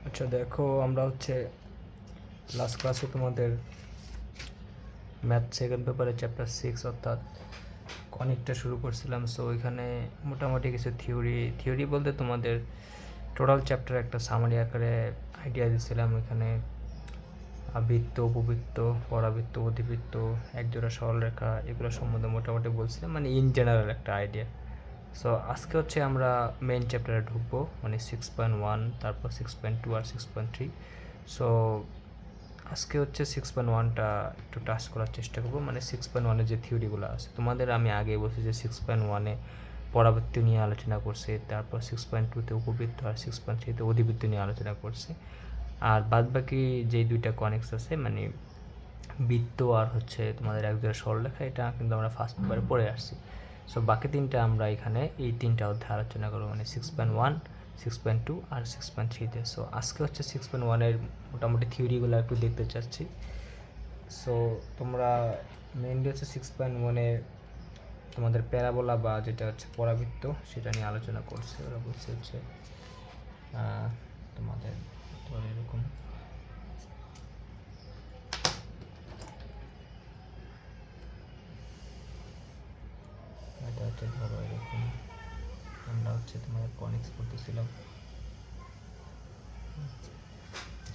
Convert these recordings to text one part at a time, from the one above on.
আচ্ছা দেখো, আমরা লাস্ট ক্লাসে তোমাদের ম্যাথ সেকেন্ড পেপারে চ্যাপ্টার 6 অর্থাৎ কনিকটা শুরু করছিলাম। সো ওইখানে মোটামুটি কিছু থিওরি বলতে তোমাদের টোটাল চ্যাপ্টার একটা সামারি আকারে আইডিয়া দিয়েছিলাম। ওইখানে বৃত্ত, উপবৃত্ত, পরাবৃত্ত, অধিবৃত্ত, একজোড়া সরলরেখা এগুলো সম্বন্ধে মোটামুটি বলছিলাম, মানে ইন জেনারেল একটা আইডিয়া। সো আজকে আমরা মেইন চ্যাপ্টারে ঢুকবো, মানে 6.1, তারপর 6.2 আর 6.3। সো আজকে 6.1টা একটু টাচ করার চেষ্টা করবো, মানে 6.1-এ যে থিওরিগুলো আছে তোমাদের আমি আগে বলছি যে 6.1-এ পরাবৃত্ত নিয়ে আলোচনা করছে, তারপর 6.2-তে উপবৃত্ত আর 6.3-তে অধিবৃত্ত নিয়ে আলোচনা করছে। আর বাদবাকি যেই দুইটা কনেক্স আছে, মানে বৃত্ত আর তোমাদের একজোড়া সরলরেখা, এটা কিন্তু আমরা ফার্স্ট পেপারে পড়ে আসছি। সো বাকি তিনটা আমরা এখানে এই তিনটা অধ্যায় আলোচনা করবো, মানে 6.1, 6.2 আর 6.3-তে। সো আজকে 6.1-এর মোটামুটি থিওরিগুলো একটু দেখতে চাচ্ছি। সো তোমরা মেইনলি 6.1-এ তোমাদের প্যারাবোলা বা যেটা পরাবৃত্ত সেটা নিয়ে আলোচনা করছে। ওরা বলছে তোমাদের এরকম এটা ধরো এরকম আমরা তোমাদের কনিক্স করতেছিলাম।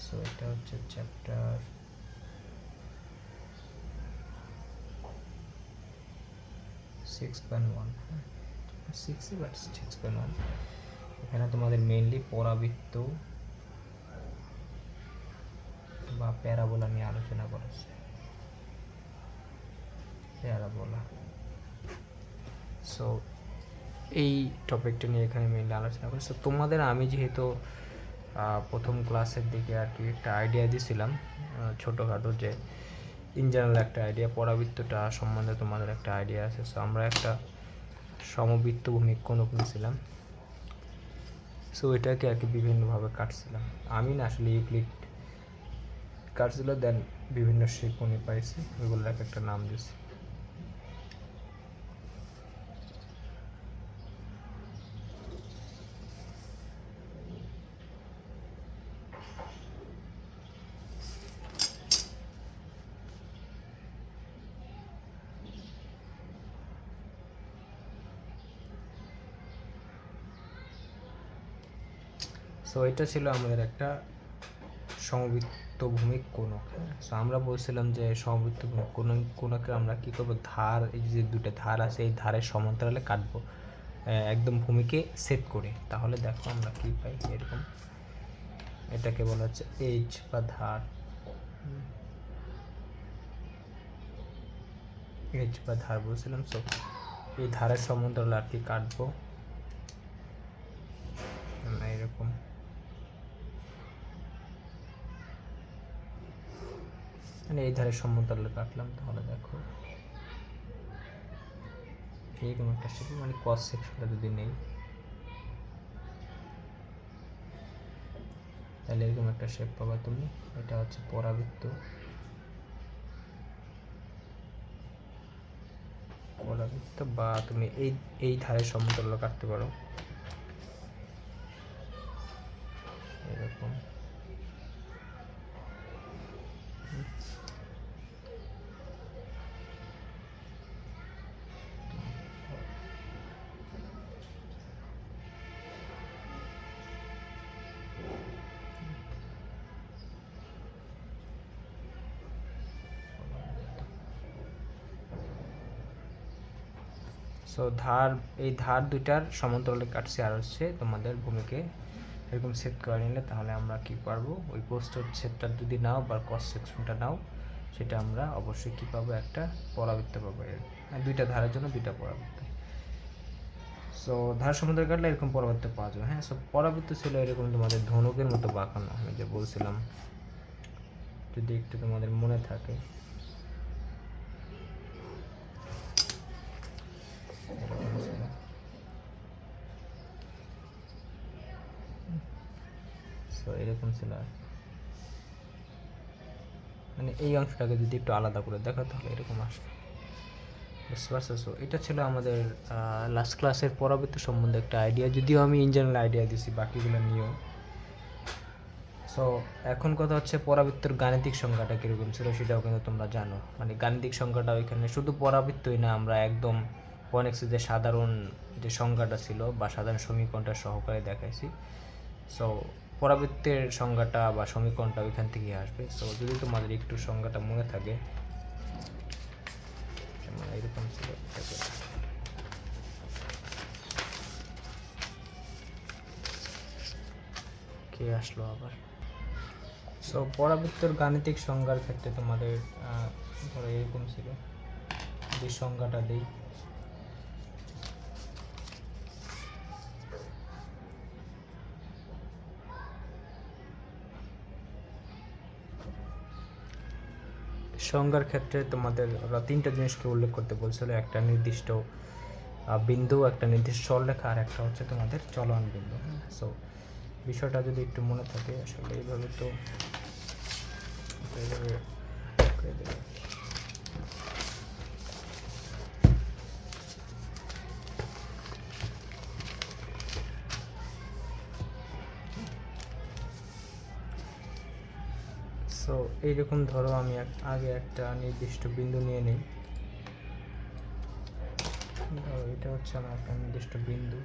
সো এটা চ্যাপ্টার 6.1, 6.1। এখানে তোমাদের মেইনলি পরাবৃত্ত বা প্যারাবোলা নিয়ে আলোচনা করা হচ্ছে। প্যারাবোলা, সো এই টপিকটা নিয়ে এখানে মেইনলি আলোচনা করি। সো তোমাদের আমি যেহেতু প্রথম ক্লাসের দিকে আর কি একটা আইডিয়া দিয়েছিলাম ছোটোখাটো, যে ইন জেনারেল একটা আইডিয়া, পরাবৃত্তটা সম্বন্ধে তোমাদের একটা আইডিয়া আছে। সো আমরা একটা সমবৃত্ত ভূমিক কোণক নিয়েছিলাম। সো এটাকে আর কি বিভিন্নভাবে কাটছিলাম, আমি না আসলে ইউক্লিড কাটছিল, দেন বিভিন্ন শ্রেণী পাইছি, ওইগুলোর একটা নাম দিয়েছি। সো এটা ছিল আমাদের একটা সমবৃত্ত ভূমিক কোণক। সো আমরা বলছিলাম যে সমবৃত্ত কোণকে আমরা কী করবো, ধার, এই যে দুটো ধার আছে এই ধারের সমান্তরালে কাটবো একদম ভূমিকে সেট করে। তাহলে দেখো আমরা কি পাই, এরকম এটাকে বলা হচ্ছে এইচ বা ধার, এইচ বা ধার বলছিলাম। সো এই ধারের সমান্তরালে আর কি কাটবো এরকম। মানে এই ধারের সমান্তরালে কাটলাম, তাহলে দেখো এরকম একটা শেপ, মানে ক্রস সেকশনটা যদি নেই তাহলে এরকম একটা শেপ পাবা তুমি। এটা পরাবৃত্ত, বা তুমি এই ধারের সমান্তরাল কাটতে পারো এরকম। সো এই ধার দুইটার সমান্তরালে কাটছে, আর তোমাদের ভূমিকে এরকম সেট করে নিলে তাহলে আমরা কি পারবো, ওই প্রস্থ সেটটা যদি নাও বা ক্রস সেকশনটা নাও, সেটা আমরা অবশ্যই কি পাবো, একটা পরাবৃত্ত পাবো। দুইটা ধারের জন্য দুইটা পরাবৃত্ত। সো ধার সমান্তরাল কাটলে এরকম পরাবৃত্ত পাওয়া যাবে। হ্যাঁ, সো পরাবৃত্ত ছিল এরকম তোমাদের ধনুকের মতো বাঁকানো, আমি যে বলছিলাম, যদি একটু তোমাদের মনে থাকে। সো এরকম ছিল, মানে এই অংশটাকে যদি একটু আলাদা করে দেখো তাহলে এরকম আসবে, বুঝতে পারছো? সো এটা ছিল আমাদের লাস্ট ক্লাসের পরাবৃত্ত সম্বন্ধে একটা আইডিয়া, যদিও আমি ইন জেনারেল আইডিয়া দিছি, বাকিগুলো নিয়েও। সো এখন কথা হচ্ছে পরাবৃত্তর গাণিতিক সংখ্যাটা কীরকম ছিল সেটাও কিন্তু তোমরা জানো। মানে গাণিতিক সংখ্যাটা ওইখানে শুধু পরাবৃত্তই না, আমরা একদম কনেক্সে যে সাধারণ যে সংখ্যাটা ছিল বা সাধারণ সমীকরণটা সহকারে দেখাইছি। সো পরাবৃত্তের সংখ্যাটা বা সমীকরণটা ওইখান থেকেই আসবে। সো যদি তোমাদের একটু সংখ্যাটা মনে থাকে, যেমন এরকম ছিল, কে আসলো আবার। সো পরাবৃত্তর গাণিতিক সংজ্ঞার ক্ষেত্রে তোমাদের ধরো এরকম ছিল, যে সংজ্ঞাটা দিই, সংজ্ঞার ক্ষেত্রে তোমাদের ওরা তিনটা জিনিসকে উল্লেখ করতে বলছিল, একটা নির্দিষ্ট বিন্দু, একটা নির্দিষ্ট সরলরেখা, আর একটা হচ্ছে তোমাদের চলমান বিন্দু। সো বিষয়টা যদি একটু মনে থাকে, আসলে এইভাবে তো এইভাবে সো এইরকম ধরো আমি আগে একটা নির্দিষ্ট বিন্দু নিয়ে নিই। ধরো এটা হচ্ছে আমার একটা নির্দিষ্ট বিন্দু।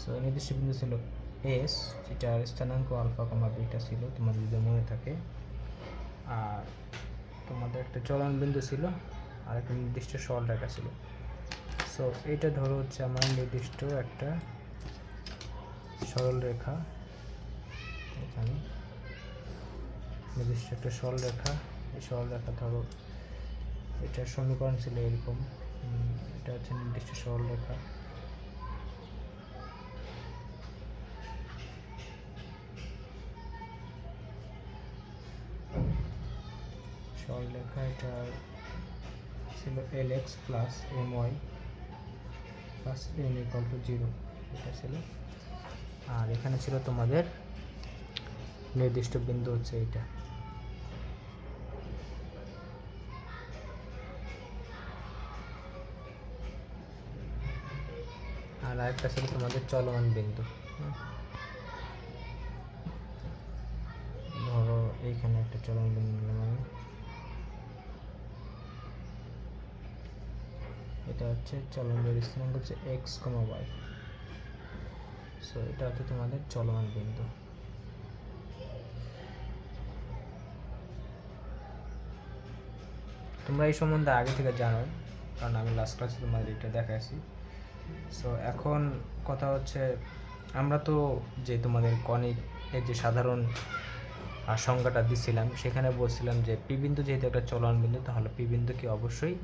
সো নির্দিষ্ট বিন্দু ছিল এস, যেটার স্থানাঙ্ক আলফা কমা বিটা ছিল, তোমাদের যদি মনে থাকে। আর তোমাদের একটা চলন বিন্দু ছিল, আর একটা নির্দিষ্ট সরলরেখা ছিল। সো এটা ধরো হচ্ছে আমার নির্দিষ্ট একটা সরলরেখা, এখানে নির্দিষ্ট একটা সরলরেখা। এই সরলরেখা ধরো এটার সমীকরণ ছিল এরকম, এটা হচ্ছে নির্দিষ্ট সরলরেখা। সরলরেখা এটা ছিল Lx plus My plus n equal to 0, এটা ছিল। আর এখানে ছিল তোমাদের নির্দিষ্ট বিন্দু হচ্ছে এটা। আর আরেকটা ছিল তোমাদের চলমান বিন্দু। ধরো এইখানে একটা চলমান বিন্দু নিলাম আমি, এটা হচ্ছে চলমান বিন্দুর স্থানাঙ্ক হচ্ছে x, y। সো এটা হচ্ছে তোমাদের চলমান বিন্দু। তোমরা এই সম্বন্ধে আগে থেকে জানো, কারণ আমি লাস্ট ক্লাসে তোমাদের এটা দেখাইছি। সো এখন কথা হচ্ছে, আমরা তো যে তোমাদের কনিক এর যে সাধারণ সংজ্ঞাটা দিছিলাম, সেখানে বলছিলাম যে পি বিন্দু যেহেতু একটা চলমান বিন্দু, তাহলে পি বিন্দু কি অবশ্যই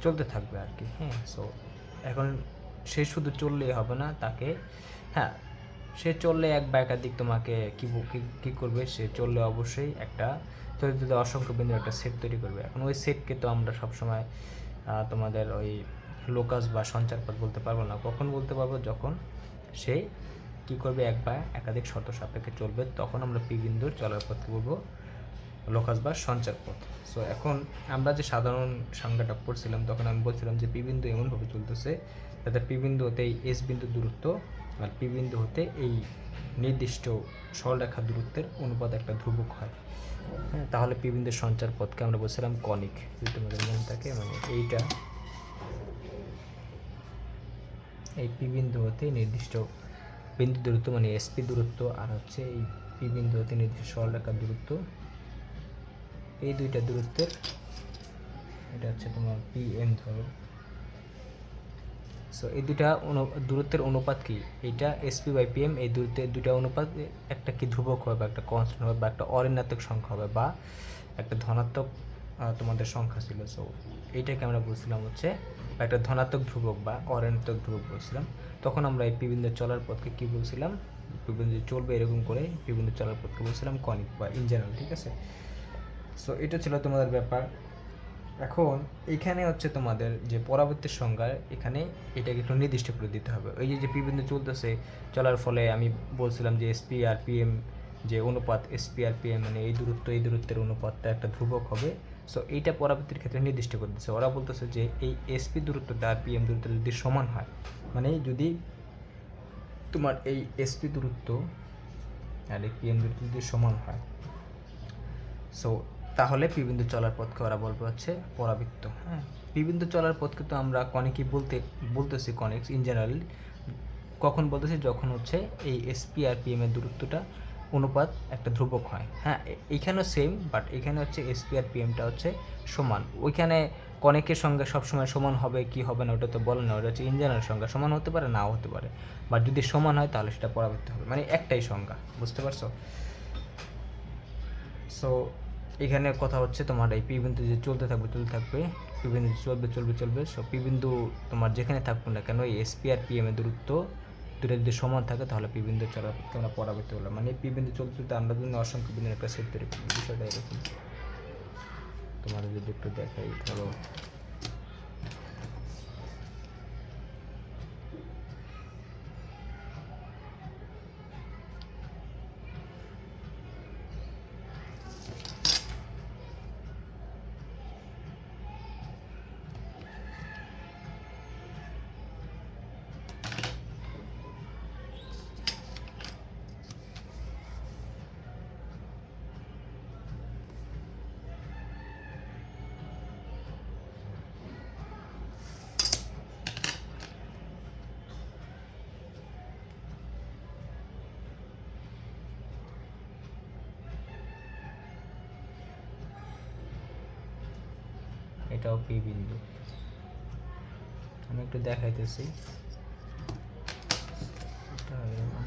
চলতে থাকবে আর কি। হ্যাঁ, সো এখন সে শুধু চললেই হবে না, তাকে হ্যাঁ সে চললে এক বা একাধিক তোমাকে কী করবে, সে চললে অবশ্যই একটা যদি অসংখ্য বিন্দুর একটা সেট তৈরি করবে। এখন ওই সেটকে তো আমরা সবসময় তোমাদের ওই লোকাস বা সঞ্চারপথ বলতে পারবো না। কখন বলতে পারবো? যখন সে কী করবে, এক বা একাধিক শর্ত সাপেক্ষে চলবে, তখন আমরা পি বিন্দুর চলার পথকে বলবো লোকাস বা সঞ্চারপথ। সো এখন আমরা যে সাধারণ সংজ্ঞাটা পড়ছিলাম, তখন আমি বলছিলাম যে পি বিন্দু এমনভাবে চলতেছে যাতে পি বিন্দু হতে এই এস বিন্দু দূরত্ব আর পি বিন্দু হতে এই নির্দিষ্ট সরলরেখা দূরত্বের অনুপাত একটা ধ্রুবক হয়। হ্যাঁ, তাহলে পি বিন্দুর সঞ্চার পথকে আমরা বলছিলাম কনিক, যদি তোমাদের মনে থাকে। মানে এইটা এই পি বিন্দু হতে নির্দিষ্ট বিন্দু দূরত্ব, মানে এসপি দূরত্ব, আর হচ্ছে এই পি বিন্দু হতে নির্দিষ্ট সরলরেখার দূরত্ব, এই দুইটা দূরত্বের, এটা হচ্ছে তোমার পি এম ধরো। সো এই দুইটা দূরত্বের অনুপাত কি, এইটা এসপি বাই পি এম, এই দূরত্বের দুইটা অনুপাত একটা কি ধ্রুবক হবে, বা একটা কনস্ট্যান্ট হবে, বা একটা অঋণাত্মক সংখ্যা হবে, বা একটা ধনাত্মক তোমাদের সংখ্যা ছিল। সো এইটাকে আমরা বলছিলাম হচ্ছে একটা ধনাত্মক ধ্রুবক বা অঋণাত্মক ধ্রুবক বলছিলাম। তখন আমরা এই পি বিন্দুর চলার পথকে কি বলছিলাম, পি বিন্দু চলবে এরকম করে, পি বিন্দুর চলার পথকে বলছিলাম কনিক বা ইন জেনারেল। ঠিক আছে, সো এটা ছিল তোমাদের ব্যাপার। এখন এখানে হচ্ছে তোমাদের যে পরাবর্তীর সংজ্ঞা, এখানে এটাকে একটু নির্দিষ্ট করে দিতে হবে। ওই যে পি বিন্দু চলতেছে, চলার ফলে আমি বলছিলাম যে এসপি আর পিএম যে অনুপাত, এসপি আর পিএম মানে এই দূরত্বের অনুপাতটা একটা ধ্রুবক হবে। সো এইটা পরাবর্তীর ক্ষেত্রে নির্দিষ্ট করে দিচ্ছে। ওরা বলতেছে যে এই এসপি দূরত্বটা আর পিএম দূরত্ব যদি সমান হয়, মানে যদি তোমার এই এসপি দূরত্ব আর এই পিএম দূরত্ব যদি সমান হয়, সো তাহলে পি বিন্দু চলার পথকে ওরা বলবে হচ্ছে পরাবৃত্ত। হ্যাঁ, পি বিন্দু চলার পথকে তো আমরা কনিকই বলতেছি কনিক্স ইন জেনারেল। কখন বলতেছি? যখন হচ্ছে এই এসপি আর পিএম এর দূরত্বটা অনুপাত একটা ধ্রুবক হয়। হ্যাঁ, এইখানেও সেম, বাট এখানে হচ্ছে এসপি আর পিএমটা হচ্ছে সমান। ওইখানে কনেকের সংখ্যা সবসময় সমান হবে কি হবে না ওটা তো বলে না, ওটা হচ্ছে ইন জেনারেল সংখ্যা, সমান হতে পারে নাও হতে পারে, বাট যদি সমান হয় তাহলে সেটা পরাবৃত্ত হবে, মানে একটাই সংখ্যা। বুঝতে পারছো? সো এখানে কথা হচ্ছে তোমার এই পি বিন্দু যে চলতে থাকবে, পি বিন্দু চলবে। সো পি বিন্দু তোমার যেখানে থাকবে না কেন এই এসপি আর পিএম এর দূরত্ব দুটো যদি সমান থাকে তাহলে পি বিন্দু চলার পথকে আমরা পরাবৃত্ত বললাম। মানে পি বিন্দু চলতে আমরা যদি অসংখ্য বিন্দুর একটা সেট তৈরি করি, বিষয়টা এরকম। তোমার যদি একটু দেখাই, ধরো এটাও পি বিন্দু, আমি একটু দেখাইতেছি। এটা এরকম।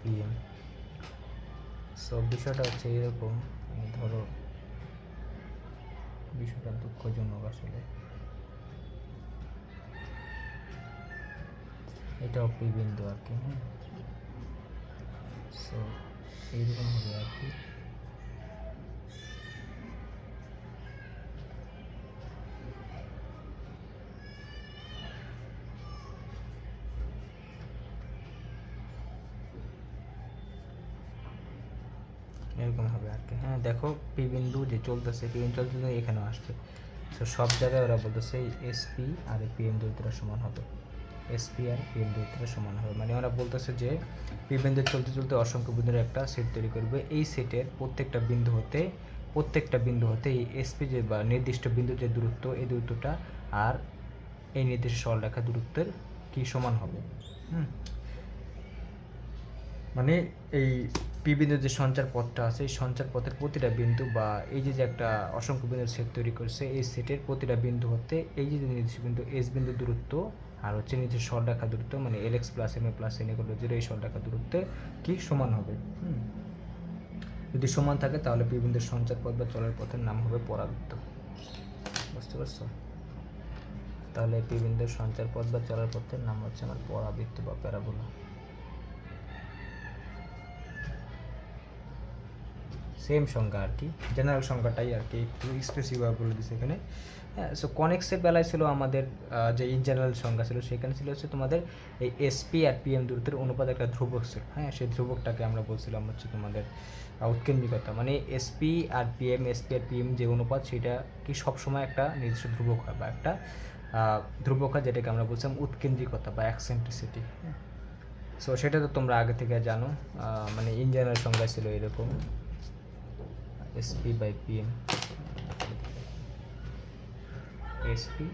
পিএম, সো বিষয়টা হচ্ছে এরকম। ধরো বিষয়টা দুঃখজনক আসলে, এটাও পি বিন্দু আর কি। হ্যাঁ, সো এইরকম হবে আর কি। এরকম হবে আর কি। হ্যাঁ, দেখো পি বিন্দু যে চলতেছে, পি বিন্দু চলতে এখানেও আসবে। সো সব জায়গায় ওরা বলতেছে এসপি আর পিএম দূরত্বটা সমান হবে, এসপি আর পিএম দূরত্বটা সমান হবে। মানে ওরা বলতেছে যে পি বিন্দু চলতে অসংখ্য বিন্দুর একটা সেট তৈরি করবে, এই সেটের প্রত্যেকটা বিন্দু হতে এই এসপি যে বা নির্দিষ্ট বিন্দু যে দূরত্ব, এই দূরত্বটা আর এই নির্দিষ্ট সরলরেখা দূরত্বের কি সমান হবে। মানে এই পি বিন্দুর যে সঞ্চার পথটা আছে, এই সঞ্চার পথের প্রতিটা বিন্দু বা এই যে একটা অসংখ্য বিন্দুর সেট তৈরি করছে, এই সেটের প্রতিটা বিন্দু হতে এই যে নির্দিষ্ট বিন্দু এস বিন্দু দূরত্ব আর হচ্ছে নিচের সরলরেখা দূরত্ব, মানে L X plus M A plus N equal to 0, এই সরলরেখা দূরত্বে কি সমান হবে। যদি সমান থাকে তাহলে পি বিন্দুর সঞ্চার পথ বা চলার পথের নাম হবে পরাবৃত্ত। বুঝতে পারছো? তাহলে পি বিন্দুর সঞ্চার পথ বা চলার পথের নাম হচ্ছে আমার পরাবৃত্ত বা প্যারাবোলা। সেম সংখ্যা আর কি, জেনারেল সংখ্যাটাই আর কি একটু এক্সপ্রেসিভভাবে বলে দিচ্ছে এখানে। হ্যাঁ, সো কনেক্সের বেলায় ছিল আমাদের যে ইন জেনারেল সংখ্যা ছিল, সেখানে ছিল হচ্ছে তোমাদের এই এসপি আর পিএম দূরত্বের অনুপাত একটা ধ্রুবক ছিল। হ্যাঁ, সেই ধ্রুবকটাকে আমরা বলছিলাম হচ্ছে তোমাদের উৎকেন্দ্রিকতা। মানে এসপি আর পিএম যে অনুপাত, সেটা কি সবসময় একটা নির্দিষ্ট ধ্রুবক হয় বা একটা ধ্রুবক হয়, যেটাকে আমরা বলছিলাম উৎকেন্দ্রিকতা বা অ্যাকসেন্ট্রিসিটি। সো সেটা তো তোমরা আগে থেকে জানো, মানে ইন জেনারেল সংখ্যা ছিল এরকম SP by PM, SP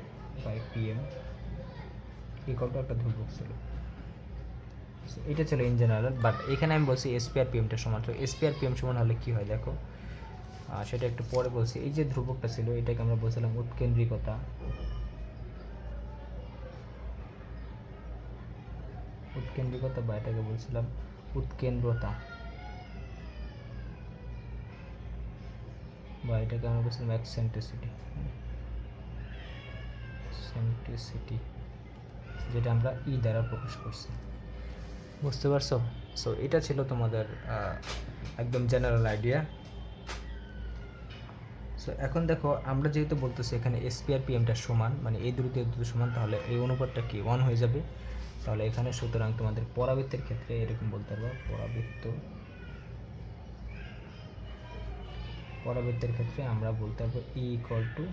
by PM equal to একটা ধ্রুবক ছিল। এটা ছিল ইন জেনারেল, বাট এখানে আমি বলছি এসপি আর পিএমটা সমান। তো এসপি আর পিএম সমান হলে কি হয় দেখো, সেটা একটু পরে বলছি। এই যে ধ্রুবকটা ছিল, এটাকে আমরা বলছিলাম উৎকেন্দ্রিকতা, বা এটাকে বলছিলাম উৎকেন্দ্রতা, বা এটাকে আমরা বলছিলাম এক্সেন্ট্রিসিটি, যেটা আমরা ই দ্বারা প্রকাশ করছি। বুঝতে পারছো? সো এটা ছিল তোমাদের একদম জেনারেল আইডিয়া। সো এখন দেখো, আমরা যেহেতু বলতেছি এখানে এসপি আর পিএমটা সমান, মানে এই দুটো সমান, তাহলে এই অনুপাতটা কি 1 হয়ে যাবে। তাহলে এখানে সুতরাং তোমাদের পরাবৃত্তের ক্ষেত্রে এরকম বলতে পারবো, পরাবৃত্তের ক্ষেত্রে আমরা বলতে পারবো ই ইকুয়াল টু,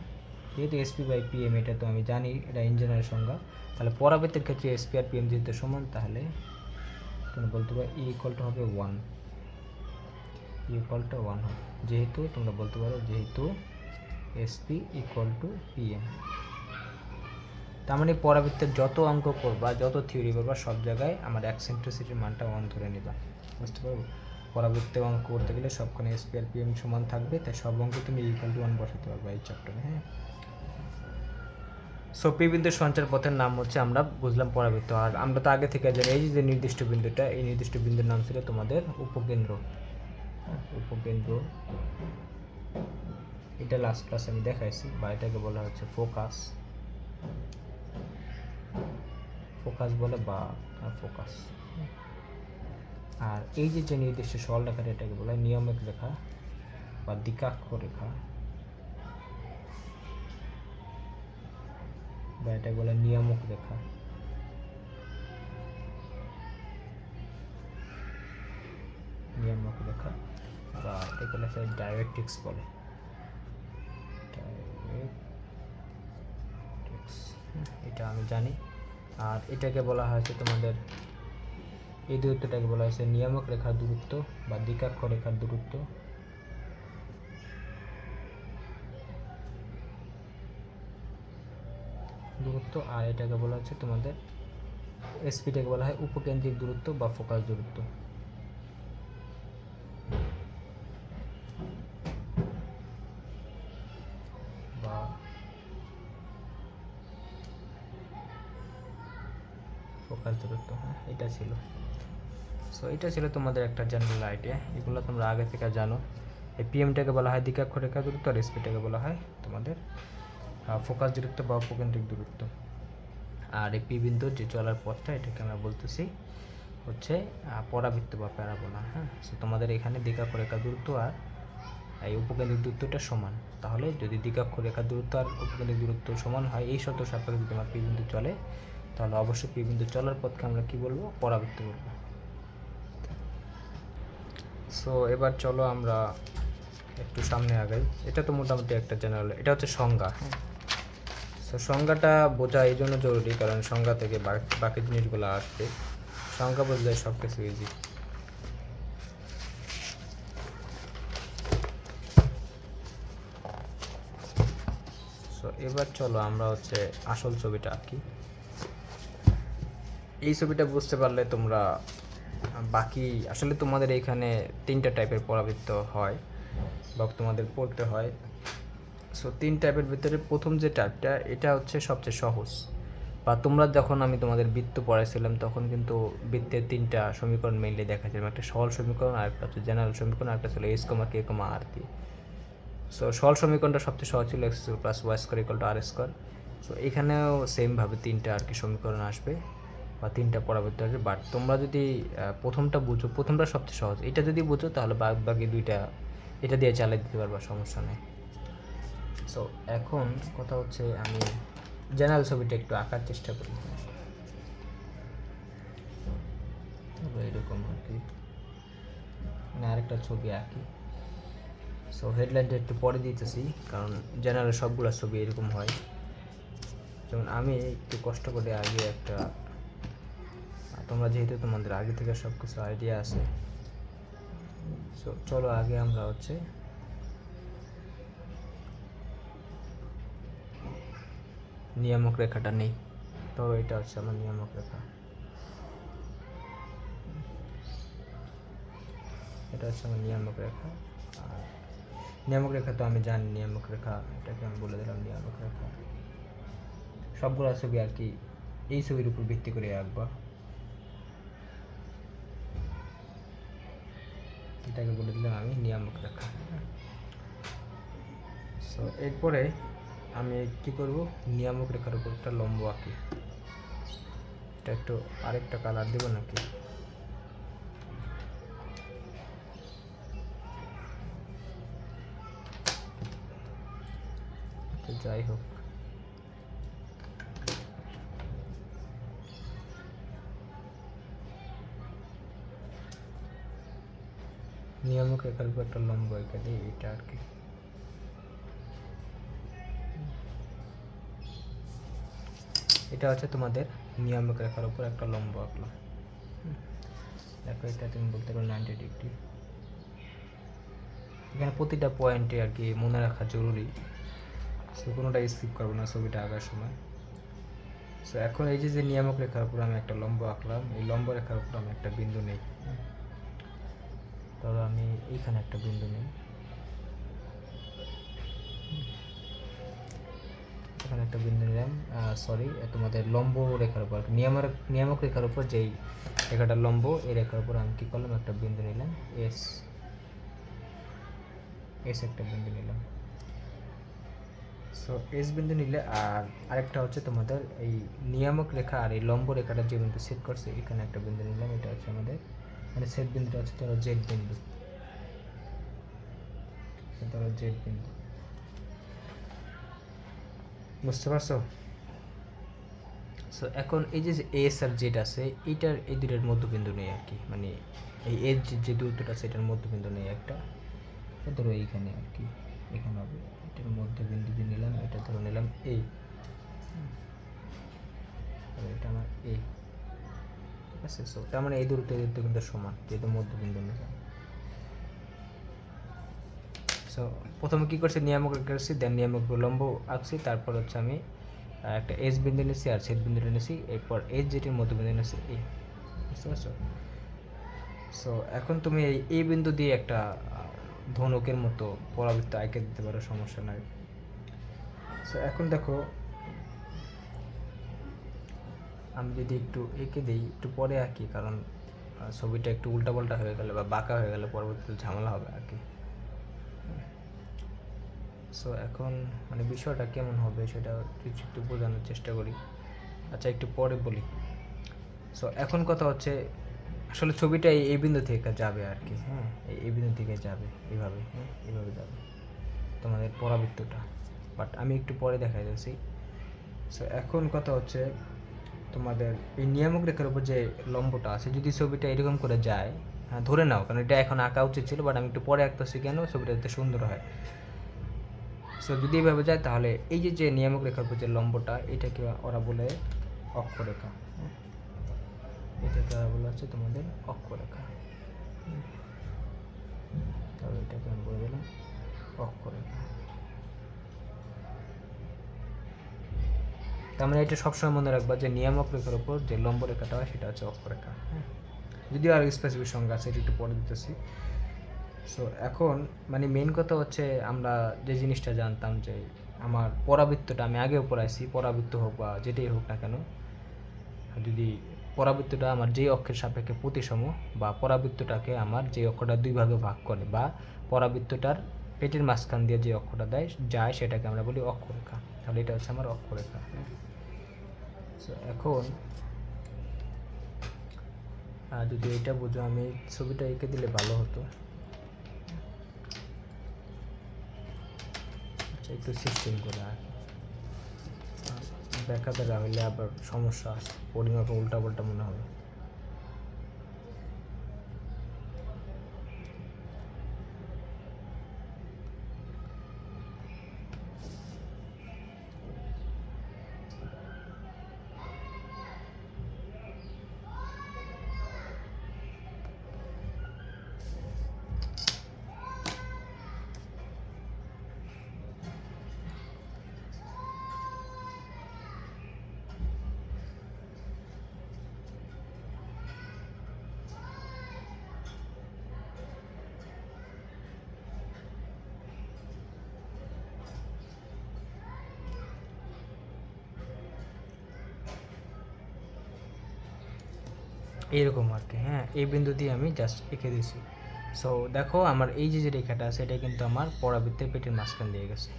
যেহেতু এসপি বাই পিএম এটা তো আমি জানি, এটা ইঞ্জিনিয়ারের সংজ্ঞা, তাহলে পরাবৃত্তের ক্ষেত্রে এসপি আর পিএম যেহেতু সমান, তাহলে তোমরা বলতে পারো ই ইকুয়াল টু হবে 1, ই ইকুয়াল টু 1 হবে, যেহেতু তোমরা বলতে পারো যেহেতু এসপি ইকুয়াল টু পিএম। তার মানে পরাবৃত্তের যত অঙ্ক করবা, যত থিওরি করবা, সব জায়গায় আমার এক্সেন্ট্রিসিটির মানটা 1 ধরে নিবা, বুঝতে পারবো? পরাবৃত্তে অঙ্ক করতে গেলে সবখানে এসপি আর পিএম সমান থাকবে, তাই সব অঙ্কে তুমি ইকুয়াল টু 1 বসাতে পারবে এই চ্যাপ্টারে। হ্যাঁ, সো পি বিন্দুর সঞ্চার পথের নাম হচ্ছে, আমরা বুঝলাম পরাবৃত্ত। আর আমরা তো আগে থেকে জানি এই যে নির্দিষ্ট বিন্দুটা, এই নির্দিষ্ট বিন্দুর নাম ছিল তোমাদের উপকেন্দ্র। উপকেন্দ্র এটা লাস্ট ক্লাসে আমি দেখাইছি, বা এটাকে বলা হচ্ছে ফোকাস, ফোকাস বলে বা ফোকাস। আর এই যে নির্দিষ্ট সরল রেখাটা, এটাকে বলা হয় নিয়মিক রেখা বা দ্বিকাক্ষ রেখা, বা এটাকে বলে নিয়ামক রেখা। নিয়ামক রেখা বা এটাকে বলা হয় ডাইরেক্ট্রিক্স বলে, ডাইরেক্ট্রিক্স, এটা আমি জানি। আর এটাকে বলা হয়েছে তোমাদের, এই দূরত্বটাকে বলা হয়েছে নিয়ামক রেখার দূরত্ব বা দ্বিকাক্ষ রেখার দূরত্ব। আর এটাকে বলা হচ্ছে তোমাদের এসপিটাকে বলা হয় উপকেন্দ্রিক দূরত্ব বা ফোকাস দূরত্ব। বা ফোকাস দূরত্ব, হ্যাঁ এটা ছিল। সো এটা ছিল তোমাদের একটা জেনারেল আইডিয়া, এগুলো তোমরা আগে থেকে জানো। এই পিএমটাকে বলা হয় দ্বিকাক্ষ রেখা দূরত্ব, আর এসপিটাকে বলা হয় তোমাদের ফোকাস দূরত্ব বা উপকেন্দ্রিক দূরত্ব। আর এই পি বিন্দুর যে চলার পথটা, এটাকে আমরা বলতেছি হচ্ছে পরাবৃত্ত বা প্যারাবোলা। হ্যাঁ, সো তোমাদের এখানে দ্বিকাক্ষ রেখা দূরত্ব আর এই উপকেন্দ্রিক দূরত্বটা সমান, তাহলে যদি দ্বিকাক্ষ রেখা দূরত্ব আর উপকেন্দ্রিক দূরত্ব সমান হয়, এই শর্ত সাপেক্ষে যদি আমার পি বিন্দু চলে, তাহলে অবশ্যই পি বিন্দু চলার পথকে আমরা কি বলবো, পরাবৃত্ত বলবো। সো এবার চলো আমরা একটু সামনে আগাই। এটা তো মোটামুটি একটা জেনারেল, এটা হচ্ছে সংজ্ঞা। হ্যাঁ, সো সংজ্ঞাটা বোঝা এই জন্য জরুরি, কারণ সংজ্ঞা থেকে বাকি জিনিসগুলো আসবে। সংজ্ঞা বুঝলে সব কিছু ইজি। সো এবার চলো আমরা হচ্ছে আসল ছবিটা আঁকি। এই ছবিটা বুঝতে পারলে তোমরা বাকি, আসলে তোমাদের এখানে 3টা টাইপের পরাবৃত্ত হয় বা তোমাদের পড়তে হয়। সো 3 টাইপের ভিতরে প্রথম যে টাইপটা, এটা হচ্ছে সবচেয়ে সহজ। বা তোমরা যখন আমি তোমাদের বৃত্ত পড়াইছিলাম, তখন কিন্তু বৃত্তের 3টা সমীকরণ মেইনলি দেখাচ্ছিলাম, একটা সরল সমীকরণ, আর একটা হচ্ছে জেনারেল সমীকরণ, আর একটা ছিল এইচ কমা কে কমা আর দিয়ে। সো সরল সমীকরণটা সবচেয়ে সহজ ছিল, x square plus y square equal to r square. So এখানেও সেমভাবে 3টা আর কি সমীকরণ আসবে বা 3টা পরাবৃত্ত আসবে। বাট তোমরা যদি প্রথমটা বুঝো, প্রথমটা সবচেয়ে সহজ, এটা যদি বুঝো তাহলে বাকি 2টা এটা দিয়ে চালিয়ে দিতে পারবা, সমস্যা নেই। সো এখন কথা হচ্ছে, আমি জেনারেল ছবিটা একটু আঁকার চেষ্টা করি। এরকম আর কি, মানে আরেকটা ছবি আঁকি। সো হেডলাইনটা একটু পরে দিতেছি, কারণ জেনারেল সবগুলো ছবি এরকম হয়। যেমন আমি একটু কষ্ট করে আগে একটা, তোমরা যেহেতু তোমাদের আগে থেকে সব কিছু আইডিয়া আছে, সো চলো আগে আমরা হচ্ছে নিয়ামক রেখাটা নেই। তো এটা হচ্ছে আমার নিয়ামক রেখা, এটা হচ্ছে আমার নিয়ামক রেখা। আর নিয়ামক রেখা তো আমি জানি, নিয়ামক রেখা এটাকে আমি বলে দিলাম নিয়ামক রেখা। সবগুলো ছবি আর কি এই ছবির উপর ভিত্তি করে আঁকবা, এটাকে বলে দিলাম আমি নিয়ামক রেখা। সো এরপরে আমি কি করব, নিয়ামক রেখার উপর একটা লম্ব আঁকি। এটা একটু আরেকটা কালার দেব নাকি, যাই হোক। নিয়ামক রেখার উপর একটা লম্ব এঁকে দিই, এটা আর কি। এটা হচ্ছে তোমাদের নিয়ামক রেখার উপর একটা লম্ব আঁকলাম। দেখো এটা তুমি বলতে পারো 90 ডিগ্রি। এখানে প্রতিটা পয়েন্টে আর কি মনে রাখা জরুরি, সো কোনোটা স্কিপ করবো না ছবিটা আঁকার সময়। সো এখন এই যে নিয়ামক রেখার উপর আমি একটা লম্ব আঁকলাম, এই লম্ব রেখার উপর আমি একটা বিন্দু নেই। তবে আমি এইখানে একটা বিন্দু নেই, এখানে একটা বিন্দু নিলাম। সরি, তোমাদের লম্ব রেখার উপর নিয়ামক রেখার উপর যেই রেখাটা লম্ব, এই রেখার উপর আমি কী করলাম, একটা বিন্দু নিলাম, এস একটা বিন্দু নিলাম। সো এস বিন্দু নিলে, আর আরেকটা হচ্ছে তোমাদের এই নিয়ামক রেখা আর এই লম্ব রেখাটা যে বিন্দু সেট করছে, এখানে একটা বিন্দু নিলাম। এটা হচ্ছে আমাদের মানে সেট বিন্দুটা হচ্ছে ধরো জেড বিন্দু, ধরো জেড বিন্দু। বুঝতে পারছো? সো এখন এই যে এস আর জেড আছে, এইটার এই দুটার মধ্যবিন্দু নেই আর কি, মানে এই এর যে দূরত্বটা আছে এটার মধ্যবিন্দু নেই একটা, ধরো এইখানে আর কি, এখানে হবে। এটার মধ্যবিন্দু দিয়ে নিলাম, এটা ধরো নিলাম এই, এটা আমার এই, ঠিক আছে। সো তার মানে এই দূরত্ব কিন্তু সমান, যেহেতু মধ্যবিন্দু নিলাম। সো প্রথমে কী করছি, নিয়ামক রেখেছি, দেন নিয়ামক লম্ব আঁকছি, তারপর হচ্ছে আমি একটা এস বিন্দু নিয়েছি আর সেট বিন্দুটা নিয়েছি, এরপর এস যেটির মধ্যবিন্দু নিয়েছি এই। বুঝতে পারছো? সো এখন তুমি এই বিন্দু দিয়ে একটা ধনুকের মতো পরাবৃত্ত আঁকে দিতে পারো, সমস্যা নাই। সো এখন দেখো আমি যদি একটু এঁকে দিই, একটু পরে আঁকি, কারণ ছবিটা একটু উল্টাপাল্টা হয়ে গেলে বা বাঁকা হয়ে গেলে পরবর্তীতে ঝামেলা হবে আর কি। সো এখন মানে বিষয়টা কেমন হবে সেটা একটু বোঝানোর চেষ্টা করি। আচ্ছা একটু পরে বলি। সো এখন কথা হচ্ছে, আসলে ছবিটা এই বিন্দু থেকে যাবে আর কি, হ্যাঁ, এই বিন্দু থেকে যাবে এইভাবে, হ্যাঁ, এইভাবে যাবে তোমাদের পরাবৃত্তটা, বাট আমি একটু পরে দেখাই যাচ্ছি। সো এখন কথা হচ্ছে তোমাদের এই নিয়ামক রেখার উপর যে লম্বটা আছে, যদি ছবিটা এরকম করে যায়, হ্যাঁ ধরে নাও, কারণ এটা এখন আঁকা উচিত ছিল, বাট আমি একটু পরে আঁকতেছি কেন, ছবিটা যাতে সুন্দর হয়। সো যদি এইভাবে যায়, তাহলে এই যে নিয়ামক রেখার উপর যে লম্বটা, এটাকে ওরা বলে অক্ষরেখা, এটাকে ওরা বলে হচ্ছে তোমাদের অক্ষরেখা। তবে এটাকে আমি বলে দিলাম অক্ষরেখা। তার মানে এটা সবসময় মনে রাখবা যে নিয়ামক রেখার উপর যে লম্ব রেখাটা হয় সেটা হচ্ছে অক্ষরেখা। যদিও আর স্পেসিফিক সংজ্ঞা আছে, এটা একটু পরে দিতেছি। সো এখন মানে মেইন কথা হচ্ছে, আমরা যে জিনিসটা জানতাম যে আমার পরাবৃত্তটা, আমি আগেও পড়াইছি, পরাবৃত্ত হোক বা যেটাই হোক না কেন, যদি পরাবৃত্তটা আমার যেই অক্ষের সাপেক্ষে প্রতিসম, বা পরাবৃত্তটাকে আমার যে অক্ষটা দুই ভাগে ভাগ করে, বা পরাবৃত্তটার পেটের মাঝখান দিয়ে যে অক্ষটা যায় সেটাকে আমরা বলি অক্ষরেখা। তাহলে এটা হচ্ছে আমার অক্ষরেখা। সো এখন যদি এটা বুঝো, আমি ছবিটা এঁকে দিলে ভালো হতো। আচ্ছা একটু সিস্টেম করে ব্যাখ্যা দেওয়া হলে আবার সমস্যা আছে, পরিমাপে উল্টাপাল্টা মনে হবে। এইরকম আর কি, হ্যাঁ, এই বিন্দু দিয়ে আমি জাস্ট এঁকে দিয়েছি। সো দেখো আমার এই যে রেখাটা আছে, এটা কিন্তু আমার পরাবৃত্তের পেটের মাঝখান দিয়ে গেছে,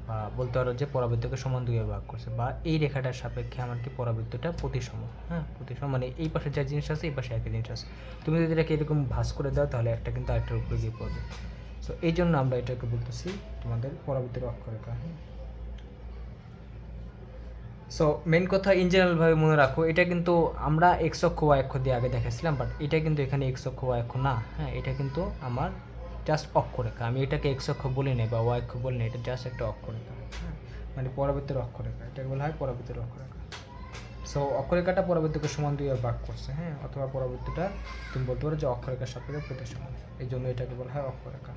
বা বলতে পারো যে পরাবৃত্তকে সমান দুইভাবে ভাগ করছে, বা এই রেখাটার সাপেক্ষে আমার কি পরাবৃত্তটা প্রতিসম, হ্যাঁ প্রতিসম, মানে এই পাশে যা জিনিস আছে এই পাশে একই জিনিস আছে। তুমি যদি এটাকে এরকম ভাঁজ করে দাও, তাহলে একটা কিন্তু আরেকটার উপরে গিয়ে পড়বে। সো এই জন্য আমরা এটাকে বলতেছি তোমাদের পরাবৃত্তের অক্ষরেখা। হ্যাঁ, সো মেন কথা ইন জেনারেলভাবে মনে রাখো, এটা কিন্তু আমরা এক্স অক্ষ ওয়াই অক্ষ দিয়ে আগে দেখাচ্ছিলাম, বাট এটা কিন্তু এখানে এক্স অক্ষ ওয়াই অক্ষ না। হ্যাঁ, এটা কিন্তু আমার জাস্ট অক্ষরেখা। আমি এটাকে এক্স অক্ষ বলি না বা ওয়াই অক্ষ বলি না, এটা জাস্ট একটা অক্ষরেখা। হ্যাঁ, মানে পরবর্তীর অক্ষরেখা, এটাকে বলা হয় পরবর্তীর অক্ষরেখা। সো অক্ষরেখাটা পরবর্তীকে সমান দুই আর ভাগ করছে। হ্যাঁ, অথবা পরবর্তীটা তুমি বলতে পারো যে অক্ষরেখার সাপেক্ষে প্রতি সমান, এই জন্য এটাকে বলা হয় অক্ষরেখা।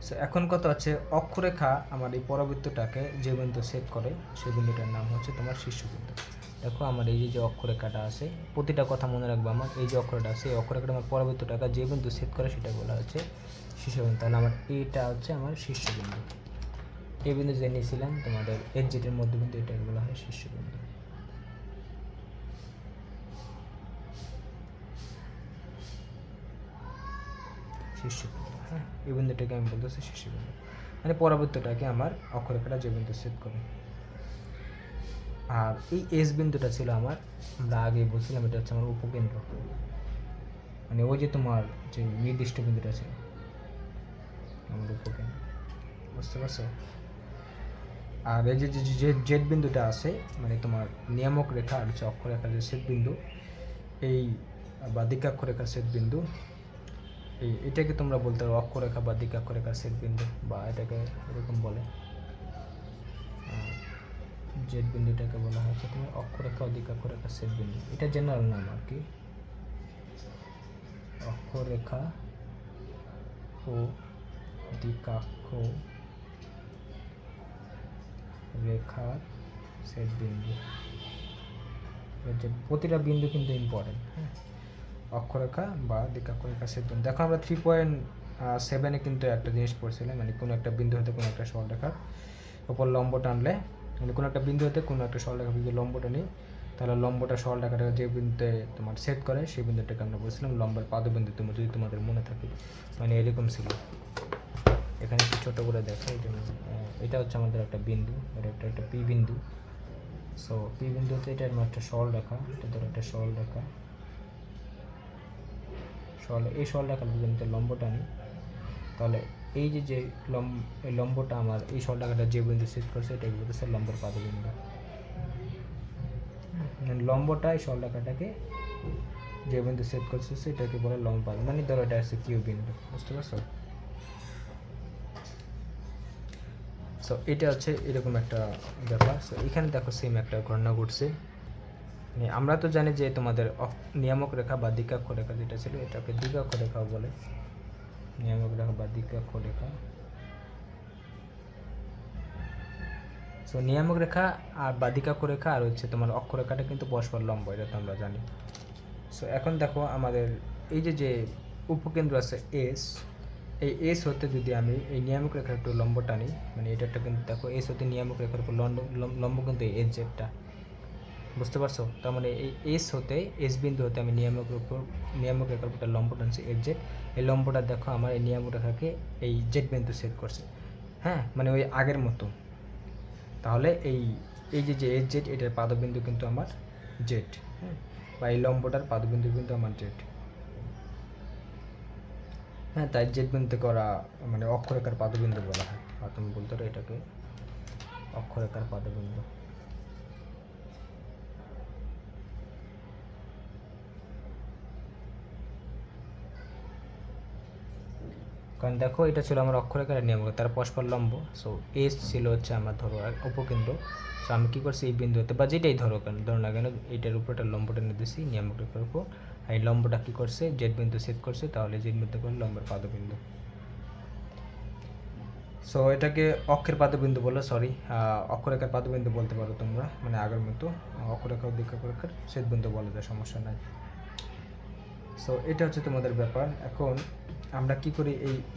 সো এখন কথা হচ্ছে অক্ষরেখা আমার এই পরবৃত্তটাকে যে বিন্দু ছেদ করে সেই বিন্দুটার নাম হচ্ছে তোমার শীর্ষবিন্দু। দেখো আমার এই যে অক্ষরেখাটা আছে, প্রতিটা কথা মনে রাখবো, আমার এই যে অক্ষরটা আছে এই অক্ষরেখাটা আমার পরবৃত্তটাকে যে বিন্দু ছেদ করে সেটা বলা হচ্ছে শীর্ষবিন্দু। তাহলে আমার এইটা হচ্ছে আমার শীর্ষবিন্দু। এই বিন্দু যে নিয়েছিলাম তোমাদের এর জেটের মধ্যবিন্দু, এটাকে বলা হয় শীর্ষবিন্দু। শীর্ষবিন্দু, হ্যাঁ, এই বিন্দুটাকে আমি বলতেছি শীর্ষবিন্দু, মানে পরবর্তীটাকে আমার অক্ষরেখাটা যে বিন্দু ছেদ করে। আর এই এস বিন্দুটা ছিল আমার, আমরা আগে বলছিলাম এটা হচ্ছে আমার উপকেন্দ্র, মানে ওই যে তোমার যে নির্দিষ্ট বিন্দুটা ছিল আমার উপকেন্দ্র, বুঝতে পারছো? আর এই যে জেড বিন্দুটা আছে, মানে তোমার নিয়ামক রেখা আর হচ্ছে অক্ষরেখার যে ছেদ বিন্দু, এই বা দিকাক্ষরেখার ছেদ বিন্দু, এটাকে তোমরা বলতে পারো অক্ষরেখা বা দিকাক্ষরেখার ছেদ বিন্দু, বা এটাকে এরকম বলে জেড বিন্দুটাকে বলা হচ্ছে তোমার অক্ষরেখা ও দিকাক্ষরেখার ছেদ বিন্দু। এটা জেনারেল নাম আর কি, অক্ষরেখা ও দিকাক্ষ রেখার ছেদ বিন্দু। প্রতিটা বিন্দু কিন্তু ইম্পর্টেন্ট। হ্যাঁ, অক্ষরেখা বা দিকাক্ষরেখার ছেদ বিন্দু। দেখো আমরা 3.7-এ কিন্তু একটা জিনিস পড়ছিলাম, মানে কোনো একটা বিন্দু হতে কোনো একটা সরলরেখার উপর লম্ব টানলে, মানে কোনো একটা বিন্দু হতে কোনো একটা সরলরেখা যদি লম্ব টানি, তাহলে লম্বটা সরলরেখাটা যে বিন্দুতে তোমার ছেদ করে সেই বিন্দুটাকে আমরা বলছিলাম লম্বের পাদবিন্দু। যদি তোমাদের মনে থাকে, মানে এরকম ছিল। এখানে একটু ছোটো করে দেখো, এটা হচ্ছে আমাদের একটা বিন্দু, এটা একটা পি বিন্দু। সো পি বিন্দুতে এটা একটা সরলরেখা, এটা ধরো একটা সরলরেখা, এই সরলরেখার যদি আমি লম্ব টানি, তাহলে এই যে লম্বটা আমার এই সরলরেখাটা যে বিন্দু ছেদ করছে এটাকে বলতেছে লম্বের পাদবিন্দু। লম্বটা এই সরলরেখাটাকে যে বিন্দু ছেদ করছে সেটাকে বলে লম্ব পাদ, মানে ধরো এটা হচ্ছে কিউ বিন্দু, বুঝতে পারছো? সো এটা হচ্ছে এরকম একটা ব্যাপার। সো এখানে দেখো সেম একটা ঘটনা ঘটছে। আমরা তো জানি যে তোমাদের নিয়ামক রেখা বা দিকাক্ষ রেখা যেটা ছিল এটাকে দিকাক্ষ রেখাও বলে, নিয়ামক রেখা বা দিকাক্ষ রেখা। সো নিয়ামক রেখা আর বা দিকাক্ষ রেখা আর হচ্ছে তোমার অক্ষরেখাটা কিন্তু পরস্পর লম্ব, এটা তো আমরা জানি। সো এখন দেখো আমাদের এই যে উপকেন্দ্র আছে এস, এই এস হতে যদি আমি এই নিয়ামক রেখার একটু লম্ব টানি, মানে এটা কিন্তু দেখো এস হতে নিয়ামক রেখার উপর লম্ব কিন্তু এস জেডটা, বুঝতে পারছো? তার মানে এই এস হতে এস বিন্দু হতে আমি নিয়ামক রেখার উপর লম্ব টানছি এস জেড, এই লম্বটা দেখো আমার এই নিয়ামক রেখাকে এই জেড বিন্দু সেট করছে। হ্যাঁ, মানে ওই আগের মতো। তাহলে এই যে এস জেড এটার পাদবিন্দু কিন্তু আমার জেড। হ্যাঁ, বা এই লম্বটার পাদবিন্দু কিন্তু আমার জেড। হ্যাঁ, তাই জেড বিন্দু করা মানে অক্ষরেখার পাদবিন্দু বলা হয়, আর তুমি বলতে পারো এটাকে অক্ষরেখার পাদবিন্দু। কারণ দেখো এটা ছিল আমার অক্ষরেখার নিয়ামক, তার পরস্পর লম্ব। সো এস ছিল হচ্ছে আমার ধরো উপকেন্দ্র। সো আমি কী করছি এই বিন্দুতে বা যেটাই ধরো না কেন এইটার উপর একটা লম্বটা নিয়ে দিচ্ছি নিয়ামক রেখার উপর, আর এই লম্বটা কী করছে জেড বিন্দু ছেদ করছে, তাহলে জেড বিন্দু করে লম্বের পাদবিন্দু। সো এটাকে অক্ষের পাদবিন্দু বলো, সরি অক্ষরেখার পাদবিন্দু বলতে পারো তোমরা, মানে আগের মতো অক্ষরেখা ও দিকাক্ষরেখার ছেদ বিন্দু বলা যায়, সমস্যা নাই। সো এটা হচ্ছে তোমাদের ব্যাপার। এখন আমরা কি করি,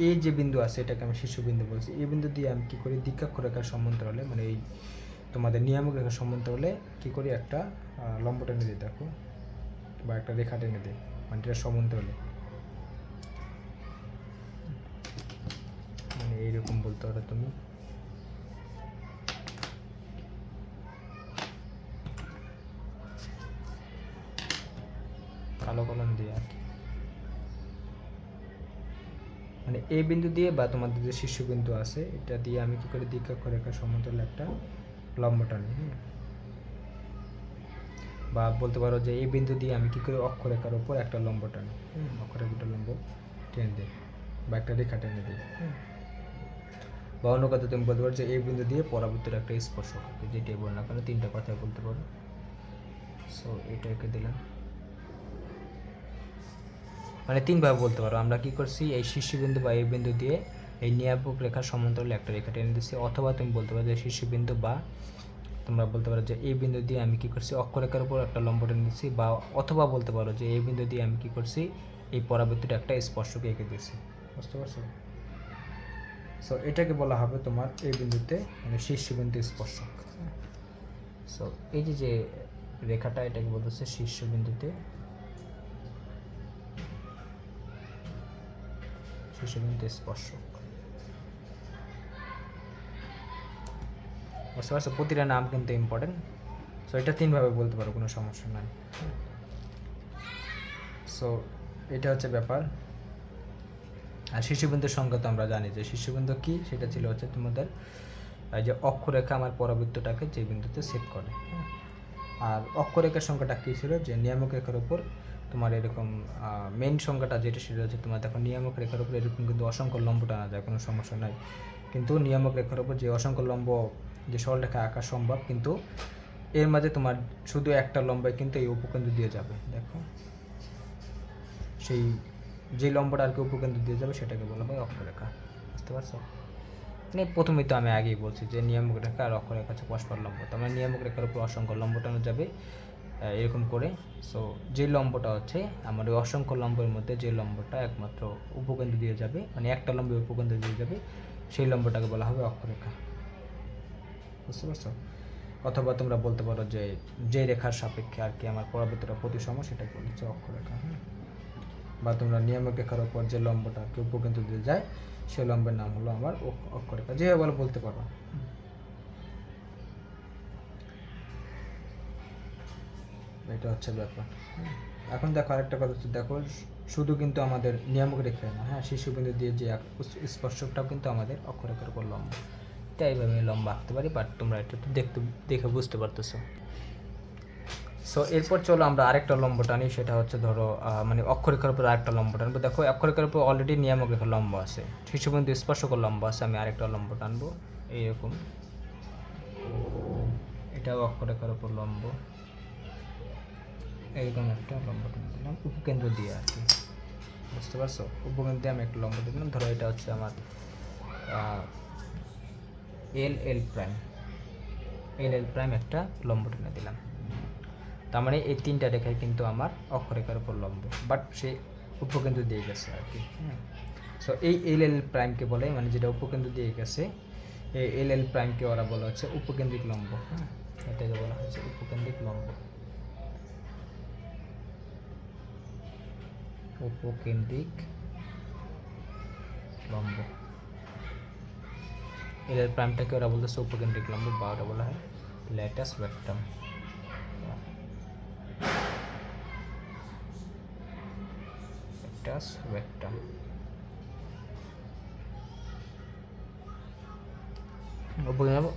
এই যে বিন্দু আছে এটাকে আমি শীর্ষবিন্দু বলছি, এই বিন্দু দিয়ে আমি কি করি দিকাক্ষরেখার সমান্তরালে, মানে এই তোমাদের নিয়ামক রেখার সমান্তরালে কি করি একটা লম্ব টেনে দিই দেখো, বা একটা রেখা টেনে দিই, মানে এটা সমান্তরালে, মানে এইরকম বলতে পারো তুমি। কালো কলম দিয়ে আর কি, মানে এই বিন্দু দিয়ে বা তোমাদের যে শীর্ষবিন্দু আছে এটা দিয়ে আমি কি করি দিকাক্ষরেখার সমান্তরালে একটা লম্ব টানি, বা বলতে পারো যে এই বিন্দু দিয়ে আমি কী করি, অক্ষরেখার উপর একটা লম্ব টানি, অক্ষরেখার লম্ব টেনে দিই বা একটা রেখা টেনে দিই। বা অন্য কথা তুমি বলতে পারো যে এই বিন্দু দিয়ে পরবর্তীর একটা স্পর্শক, যেটাই বল না কেন, তিনটা কথাই বলতে পারো। সো এটাকে দিলাম, মানে তিনভাবে বলতে পারো। আমরা কি করছি, এই শীর্ষবিন্দু বা এই বিন্দু দিয়ে এই নিয়ামক রেখার সমান্তরালে একটা রেখা টেনে দিচ্ছি, অথবা তুমি বলতে পারো যে শীর্ষবিন্দু, বা তোমরা বলতে পারো যে এই বিন্দু দিয়ে আমি কি করছি, অক্ষরেখার উপর একটা লম্ব টেনে দিচ্ছি, বা অথবা বলতে পারো যে এই বিন্দু দিয়ে আমি কি করছি, এই পরাবৃত্তিটা একটা স্পর্শক এঁকে দিচ্ছি। বুঝতে পারছো? সো এটাকে বলা হবে তোমার এই বিন্দুতে মানে শীর্ষবিন্দু স্পর্শক। সো এই যে রেখাটা, এটাকে বলতেছে শীর্ষবিন্দুতে স্পর্শক। বুঝতে পারছো? প্রতিটা নাম কিন্তু ইম্পর্টেন্ট। সো এটা তিনভাবে বলতে পারো, কোনো সমস্যা নাই। সো এটা হচ্ছে ব্যাপার। আর শীর্ষবিন্দুর সংজ্ঞা তো আমরা জানি যে শীর্ষবিন্দু কি, সেটা ছিল হচ্ছে তোমাদের এই যে অক্ষরেখা আমার পরাবৃত্তটাকে যে বিন্দুতে সেট করে। আর অক্ষরেখার সংখ্যাটা কী ছিল, যে নিয়ামক রেখার উপর তোমার এরকম মেইন সংখ্যাটা যেটা, সেটা হচ্ছে তোমার দেখো নিয়ামক রেখার উপর এরকম কিন্তু অসংখ্য লম্ব টানা যায়, কোনো সমস্যা নাই। কিন্তু নিয়ামক রেখার উপর যে অসংখ্য লম্ব, যে সরলরেখা আঁকা সম্ভব, কিন্তু এর মাঝে তোমার শুধু একটা লম্বায় কিন্তু এই উপকেন্দ্র দিয়ে যাবে। দেখো সেই যে লম্বটা আর কি উপকেন্দ্র দিয়ে যাবে সেটাকে বলা হয় অক্ষরেখা। বুঝতে পারছো? মানে প্রথমেই তো আমি আগেই বলছি যে নিয়ামক রেখা আর অক্ষরেখা হচ্ছে পরস্পর লম্ব। তো আমার নিয়ামক রেখার উপর অসংখ্য লম্ব টানো যাবে এরকম করে। সো যে লম্বটা হচ্ছে আমার ওই অসংখ্য লম্বের মধ্যে যে লম্বটা একমাত্র উপকেন্দ্র দিয়ে যাবে, মানে একটা লম্বে উপকেন্দ্র দিয়ে যাবে, সেই লম্বটাকে বলা হবে অক্ষরেখা। বুঝতে পারছো? অথবা তোমরা বলতে পারো যে যে রেখার সাপেক্ষে আর কি আমার পরাবৃত্তটা প্রতিসম, সেটাকে বলা হচ্ছে অক্ষরেখা। বা তোমরা নিয়ামক রেখার উপর যে লম্বটা আর কি উপকেন্দ্র দিয়ে যায়, সেই লম্বের নাম হলো আমার অক্ষরেখা, যেভাবে বলতে পারো। এটা হচ্ছে ব্যাপার। এখন দেখো আরেকটা কথা হচ্ছে, দেখো শুধু কিন্তু আমাদের নিয়ামক রেখা না, হ্যাঁ, শীর্ষবিন্দু দিয়ে যে স্পর্শকটাও কিন্তু আমাদের অক্ষরেখার উপর লম্ব। তাই এইভাবে আমি লম্বা আঁকতে পারি, বাট তোমরা এটা দেখে বুঝতে পারতেছো। সো এরপর চলো আমরা আরেকটা লম্ব টানি, সেটা হচ্ছে ধরো মানে অক্ষরেখার উপর আরেকটা লম্ব টানবো। দেখো অক্ষরেখার উপর অলরেডি নিয়ামক রেখার লম্ব আছে, শীর্ষবিন্দু স্পর্শকের লম্ব আছে, আমি আরেকটা লম্ব টানবো এইরকম। এটাও অক্ষরেখার উপর লম্ব, এরকম একটা লম্ব টেনে দিলাম উপকেন্দ্র দিয়ে আর কি। বুঝতে পারছো? উপকেন্দ্র দিয়ে আমি একটা লম্ব টেনে দিলাম। ধরো এটা হচ্ছে আমার এল প্রাইম একটা লম্ব টেনে দিলাম। তার মানে এই তিনটা রেখায় কিন্তু আমার অক্ষরেখার উপর লম্ব, বাট সে উপকেন্দ্র দিয়ে গেছে আর কি। সো এই এল প্রাইমকে বলে, মানে যেটা উপকেন্দ্র দিয়ে গেছে, এই এল প্রাইমকে ওরা বলা হচ্ছে উপকেন্দ্রিক লম্ব। এটাকে বলা হচ্ছে উপকেন্দ্রিক লম্ব। উপকেন্দ্রিক লম্ব এর প্রাইমটাকে ওরা বলতেছে উপকেন্দ্রিক লম্ব, বা ওরা বলা হয় ল্যাটাস ভেক্টম।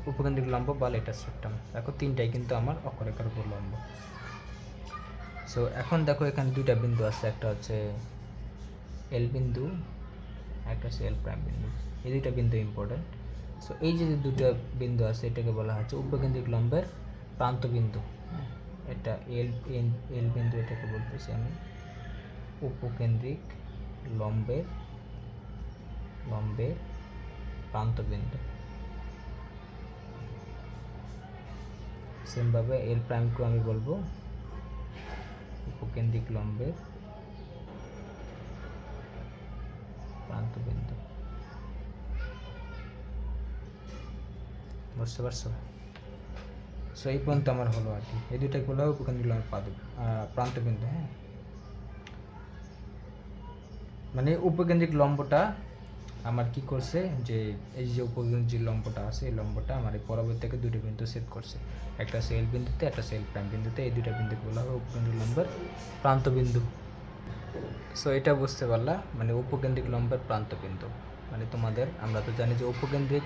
উপকেন্দ্রিক লম্ব বা ল্যাটাস ভেক্টম, দেখো তিনটাই কিন্তু আমার অক্ষরেখার উপর লম্ব। সো এখন দেখো এখানে দুইটা বিন্দু আছে, একটা হচ্ছে এল বিন্দু, একটা হচ্ছে এল প্রাইম বিন্দু। এই দুইটা বিন্দু ইম্পর্টেন্ট। সো এই যে দুটো বিন্দু আছে, এটাকে বলা হচ্ছে উপকেন্দ্রিক লম্বের প্রান্ত বিন্দু। এটা এল বিন্দু, এটাকে বলতেছি আমি উপকেন্দ্রিক লম্বের প্রান্ত বিন্দু। সেমভাবে এল প্রাইমকেও আমি বলবো উপকেন্দ্রিক লম্বের প্রান্ত বিন্দু। বুঝতে পারছো? সো এই পর্যন্ত আমার হলো আর কি, এই দুইটাকে বলা হয় উপকেন্দ্রিক লম্বের প্রান্ত বিন্দু। হ্যাঁ, মানে উপকেন্দ্রিক লম্বটা আমার কি করছে, যে এই যে উপকেন্দ্রিক লম্বটা আছে, এই লম্বটা আমার এই পরবর্তীকে দুটো বিন্দু সেট করছে, একটা হচ্ছে এল বিন্দুতে, একটা হচ্ছে এল প্রাইম বিন্দুতে। এই দুইটা বিন্দুকে বলা হয় উপকেন্দ্রিক লম্বের প্রান্ত বিন্দু। সো এটা বুঝতে পারলা, মানে উপকেন্দ্রিক লম্বের প্রান্ত বিন্দু। মানে তোমাদের আমরা তো জানি যে উপকেন্দ্রিক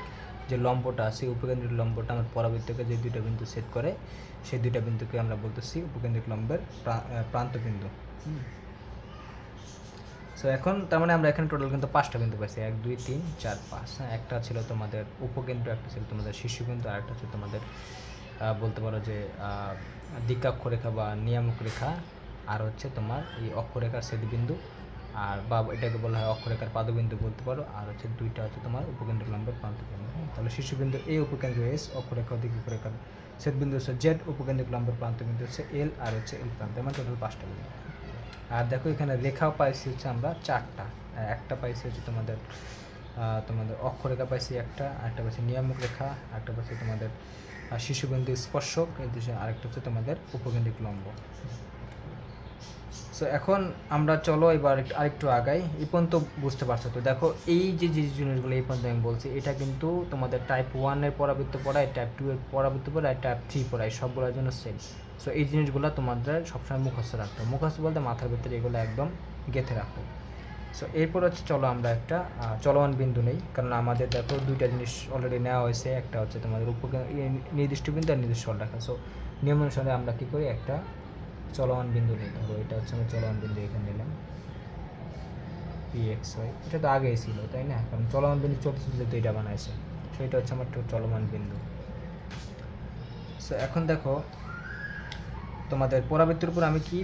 যে লম্বটা আছে উপকেন্দ্রিক লম্বটা আমার পরাবৃত্তকে যে দুইটা বিন্দু সেট করে সেই দুইটা বিন্দুকে আমরা বলতেছি উপকেন্দ্রিক লম্বের প্রান্তবিন্দু। সো এখন তার মানে আমরা এখানে টোটাল কিন্তু 5টা বিন্দু পাইছি, 1 2 3 4 5। হ্যাঁ, একটা ছিল তোমাদের উপকেন্দ্র, একটা ছিল তোমাদের শীর্ষবিন্দু, আর একটা ছিল তোমাদের বলতে পারো যে দিকাক্ষরেখা বা নিয়ামক রেখা, আর হচ্ছে তোমার এই অক্ষরেখার ছেদবিন্দু, আর বা এটাকে বলা হয় অক্ষরেখার পাদবিন্দু বলতে পারো, আর হচ্ছে দুইটা হচ্ছে তোমার উপকেন্দ্র লম্বের প্রান্তবিন্দু। তাহলে শীর্ষবিন্দু এ, উপকেন্দ্র এস, অক্ষরেখা দিকাক্ষরেখার ছেদবিন্দু হচ্ছে জেড, উপকেন্দ্রিক লম্বের প্রান্তবিন্দু হচ্ছে এল, আর হচ্ছে এল প্রান্ত, মানে টোটাল 5টা বিন্দু। আর দেখো এখানে রেখাও পাইছি হচ্ছে আমরা 4টা, একটা পাইছি হচ্ছে তোমাদের অক্ষরেখা পাইছি একটা, আরেকটা পাইছি নিয়ামক রেখা, আরেকটা পাইছি তোমাদের শীর্ষবিন্দু স্পর্শক, এই দুটো, আরেকটা হচ্ছে তোমাদের উপকেন্দ্রিক লম্ব। সো এখন আমরা চলো এবার আরেকটু আগাই। এই পর্যন্ত বুঝতে পারছো তো? দেখো এই যে জিনিসগুলো এই পর্যন্ত আমি বলছি, এটা কিন্তু তোমাদের টাইপ 1-এর পরাবৃত্ত পড়ায়, টাইপ 2-এর পরাবৃত্ত পড়ায়, টাইপ 3 পড়ায়, সবগুলোর জন্য সেম। সো এই জিনিসগুলো তোমাদের সবসময় মুখস্থ রাখতে হবে। মুখস্থ বলতে মাথার ভিতরে এগুলো একদম গেঁথে রাখো। সো এরপর হচ্ছে চলো আমরা একটা চলমান বিন্দু নেই, কারণ আমাদের দেখো দুইটা জিনিস অলরেডি নেওয়া হয়েছে, একটা হচ্ছে তোমাদের নির্দিষ্ট বিন্দু আর নির্দিষ্ট সরলরেখা। সো নিয়ম অনুসারে আমরা কী করি, একটা চলমান বিন্দু নিই। ধরো এটা হচ্ছে আমরা চলমান বিন্দু এখানে নিলাম PXY, এটা তো আগেই ছিল তাই না, কারণ চলমান বিন্দু চলতে চলতে তো এটা বানাইছে। সো এটা হচ্ছে আমার চলমান বিন্দু। সো এখন দেখো তোমাদের পরাবৃত্তের উপর আমি কি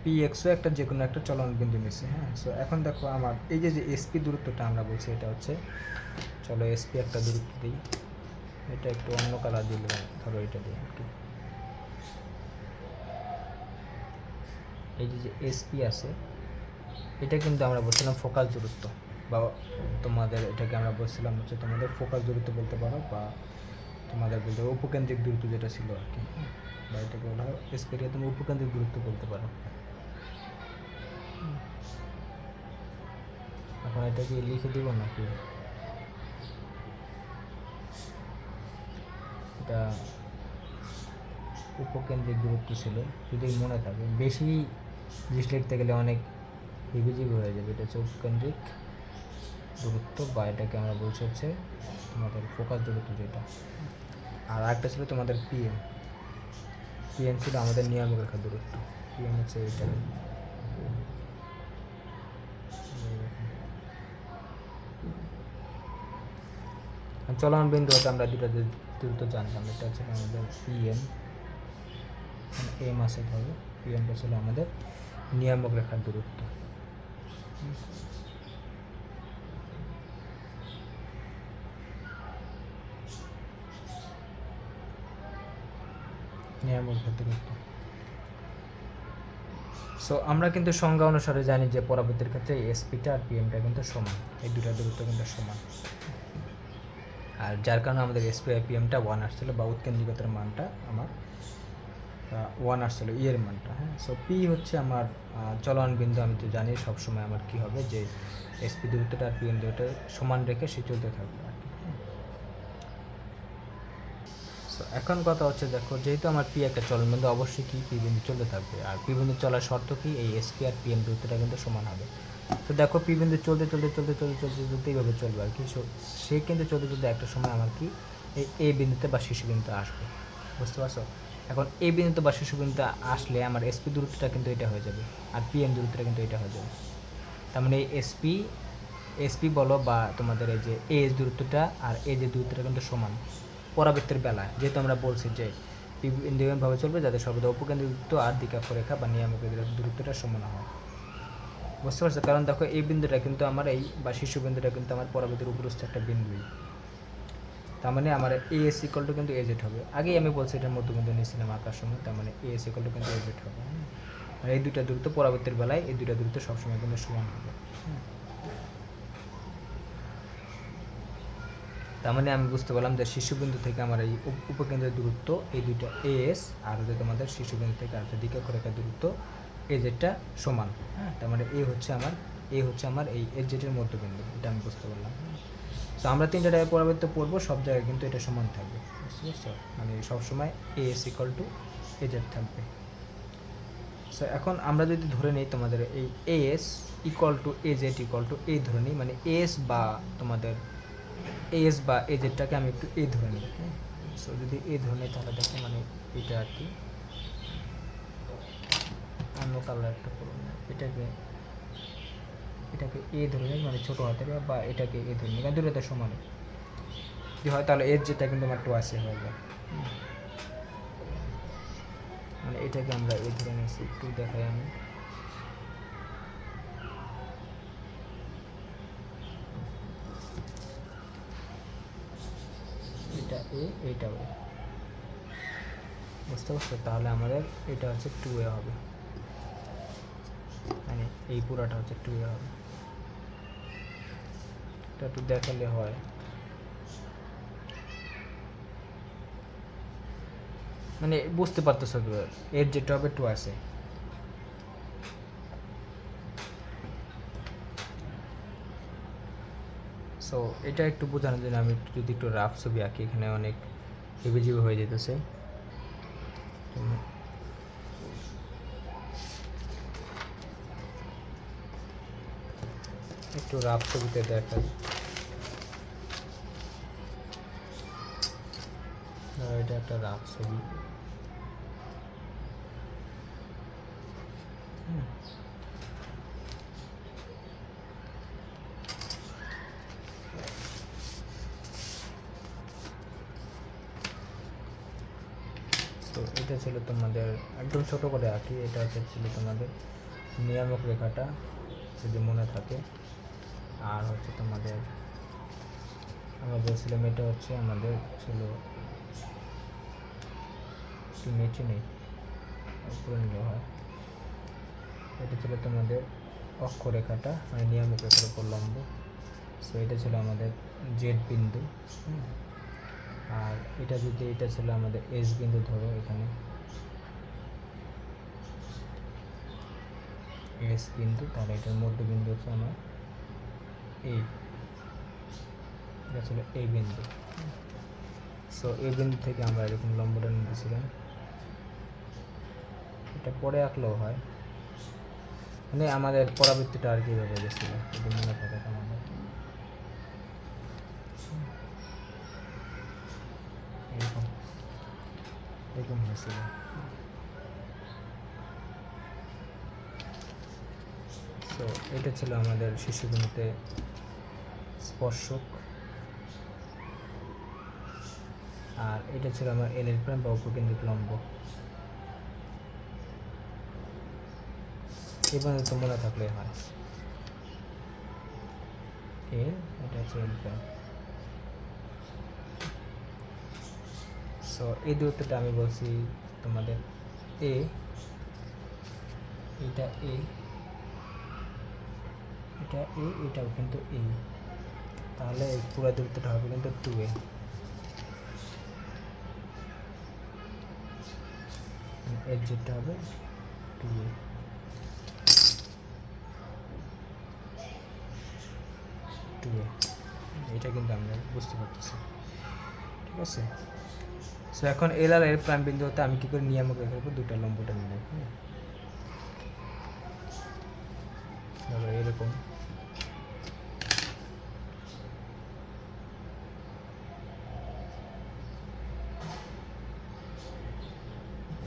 PXY একটা যে কোনো একটা চলমান বিন্দু নিচ্ছি। হ্যাঁ, সো এখন দেখো আমার এই যে SP দূরত্বটা আমরা বলছি, এটা হচ্ছে, চলো SP একটা দূরত্ব দিই, এটা একটু অন্য কালার দিলে, ধরো এটা দিই আর কি। এই যে SP আছে, এটা কিন্তু আমরা বলছিলাম ফোকাস দূরত্ব, বা তোমাদের এটাকে আমরা বলছিলাম হচ্ছে তোমাদের ফোকাস দূরত্ব বলতে পারো, বা তোমাদের বলতে উপকেন্দ্রিক দূরত্ব যেটা ছিল আর কি, বা এটাকে বলা হয় স্পেরিয়া, তুমি উপকেন্দ্রিক দূরত্ব বলতে পারো। এখন এটাকে লিখে দিব নাকি, এটা উপকেন্দ্রিক দূরত্ব ছিল যদি মনে থাকে, বেশি জিনিস লিখতে গেলে অনেক হিবিজিবি হয়ে যাবে। এটা হচ্ছে উপকেন্দ্রিক দূরত্ব, বা এটাকে আমরা বলছি হচ্ছে তোমাদের ফোকাস দূরত্ব যেটা। আর একটা ছিল তোমাদের পিএম ছিল আমাদের নিয়ামক রেখার দূরত্ব। পিএম হচ্ছে এইটা। চলমান বিন্দু হচ্ছে আমরা দুটো দূরত্ব জানতাম, এটা হচ্ছে আমাদের এম আছে, ধরো পিএমটা ছিল আমাদের নিয়ামক রেখার দূরত্ব। নিয়ামক রেখার দূরত্ব। সো আমরা কিন্তু সংজ্ঞা অনুসারে জানি যে পরাবৃত্তের ক্ষেত্রে এসপিটা আর পিএমটা কিন্তু সমান, এই দুটা দূরত্ব কিন্তু সমান। আর যার কারণে আমাদের এসপি আর পিএমটা 1 আসছিল, বা উৎকেন্দ্রিকতার মানটা আমার 1 আসছিল, এর মানটা। হ্যাঁ, সো পি হচ্ছে আমার চলমান বিন্দু। আমি তো জানি সবসময় আমার কি হবে, যে এসপি দূরত্বটা আর পিএম দূরত্বটা সমান রেখে সে চলতে থাকবে আর কি। সো এখন কথা হচ্ছে, দেখো যেহেতু আমার পি একটা চলমান বিন্দু, অবশ্যই কি পি বিন্দু চলতে থাকবে, আর পি বিন্দু চলার শর্ত কি, এই এসপি আর পিএম দূরত্বটা কিন্তু সমান হবে। তো দেখো পি বিন্দু চলতে চলতে চলতে চলতে চলতে চলতে এইভাবে চলবে আর কি। সে কিন্তু চলতে চলতে একটা সময় আমার কি এই বিন্দুতে বা শীর্ষ বিন্দুতে আসবে, বুঝতে পারছো? এখন এই বিন্দুতে বা শীর্ষ বিন্দুতে আসলে আমার এসপি দূরত্বটা কিন্তু এটা হয়ে যাবে, আর পিএম দূরত্বটা কিন্তু এটা হয়ে যাবে। তার মানে এই এসপি বলো, বা তোমাদের এই যে এস দূরত্বটা আর এই যে দূরত্বটা কিন্তু সমান পরাবৃত্তের বেলায়, যেহেতু আমরা বলছি যে পি বিন্দু এমনভাবে চলবে যাতে সর্বদা উপকেন্দ্রিক দূরত্ব আর দিকাক্ষরেখা বা নিয়ামক দূরত্বটা সমান হয়, বুঝতে পারছো? কারণ দেখো এই বিন্দুটা কিন্তু আমার এই বা শীর্ষ বিন্দুটা কিন্তু আমার পরাবৃত্তের উপরস্থ একটা বিন্দুই, তার মানে আমার এএস ইকুয়াল টু কিন্তু এজেড হবে। আগেই আমি বলছি এটার মধ্যবিন্দু নিয়েছিলাম আঁকার সময়, তার মানে এএস ইকুয়াল টু কিন্তু এজেড হবে। আর এই দুইটা দূরত্ব পরাবৃত্তের বেলায় এই দুইটা দূরত্ব সবসময় কিন্তু সমান হবে। তার মানে আমি বুঝতে পারলাম যে শীর্ষবিন্দু থেকে আমার এই উপকেন্দ্রের দূরত্ব এই দুইটা এএস, আর হচ্ছে তোমাদের শীর্ষবিন্দু থেকে আর দিকাক্ষরেখার দূরত্ব এজেডটা সমান। হ্যাঁ, তার মানে এ হচ্ছে আমার এই এজেডের মধ্যবিন্দু, এটা আমি বুঝতে পারলাম। তো আমরা 3টা টাইপের পরাবৃত্ত পড়বো, সব জায়গায় কিন্তু এটা সমান থাকবে, বুঝতে পারছো? মানে সবসময় এএস ইকুয়াল টু এজেড থাকবে। সো এখন আমরা যদি ধরে নিই তোমাদের এই AS equal to AZ equal to এই ধরে নিই, মানে এস বা তোমাদের এস বা এজেরটাকে আমি একটু এ ধরে নিই। হ্যাঁ, সো যদি এ ধরে নিই তাহলে দেখো মানে এটা আর কি অন্য কালার একটা করুন, এটাকে এ ধরে নিই, মানে ছোটো হাতের বা এটাকে এ ধরে নিই, কারণ দুটো তো সমানে যদি হয় তাহলে এর যেটা কিন্তু আমার টোয়াসে হয়ে যায়। মানে এটাকে আমরা এ ধরে নিয়েছি, একটু দেখাই আমি। এটা এ, এইটাও এ, বুঝতে পারছো? তাহলে আমাদের এটা হচ্ছে 2a হবে, মানে এই পুরাটা হচ্ছে 2a হবে। এটা একটু দেখালে হয়, মানে বুঝতে পারতেছো এর যেটা হবে 2 আছে। সো এটা একটু বোঝানোর জন্য আমি যদি একটু রাফ ছবি আঁকি, এখানে অনেক হেবিজিবি হয়ে যেতেছে। একটু রাফ ছবিতে দেখাই, এটা একটা রাফ ছবি। তো এটা ছিল তোমাদের একদম ছোট করে আঁকি, এটা ছিল তোমাদের নিয়ামক রেখাটা যদি মনে থাকে। আর হচ্ছে তোমাদের আমরা বলছিলাম এটা হচ্ছে আমাদের ছিল একটু নিচে নেই, উপরে নিলে হয়। এটা ছিল তোমাদের অক্ষরেখাটা, মানে নিয়ামক রেখার উপর লম্ব। সো এটা ছিল আমাদের জেড বিন্দু। আর এটা যদি এটা ছিল আমাদের এস বিন্দু, ধরো এখানে এস বিন্দু, তাহলে এটার মধ্যবিন্দু হচ্ছে আমার এই, এটা ছিল এই বিন্দু। সো এই বিন্দু থেকে আমরা এরকম লম্বটা নিতেছিলাম, এটা পরে আঁকলেও হয়, মানে আমাদের পরাবৃত্তিটা আর কীভাবে গেছিল যদি মনে থাকে আমাদের এরকম এরকম হয়েছিল। তো এটা ছিল আমাদের শীর্ষবিন্দুতে স্পর্শক, আর এটা ছিল আমার এল এর প্রাইম বা উপকেন্দ্রিক লম্ব। এবার তো মনে থাকলে হয় এল, এটা হচ্ছে এল প্রাইম। সো এই দূরত্বটা আমি বলছি তোমাদের এ, এটা এ, এটা এ, এটাও কিন্তু এ, তাহলে এই পুরো দূরত্বটা হবে কিন্তু 2a। এর যেটা হবে 2a, 2a, এটা কিন্তু আমরা বুঝতে পারতেছি, ঠিক আছে? সো এখন এল আর এর প্রাইম বিন্দু হতে আমি কী করে নিয়ামক রেখার উপর দুটা লম্বটা নিলাম। ধরো এরকম,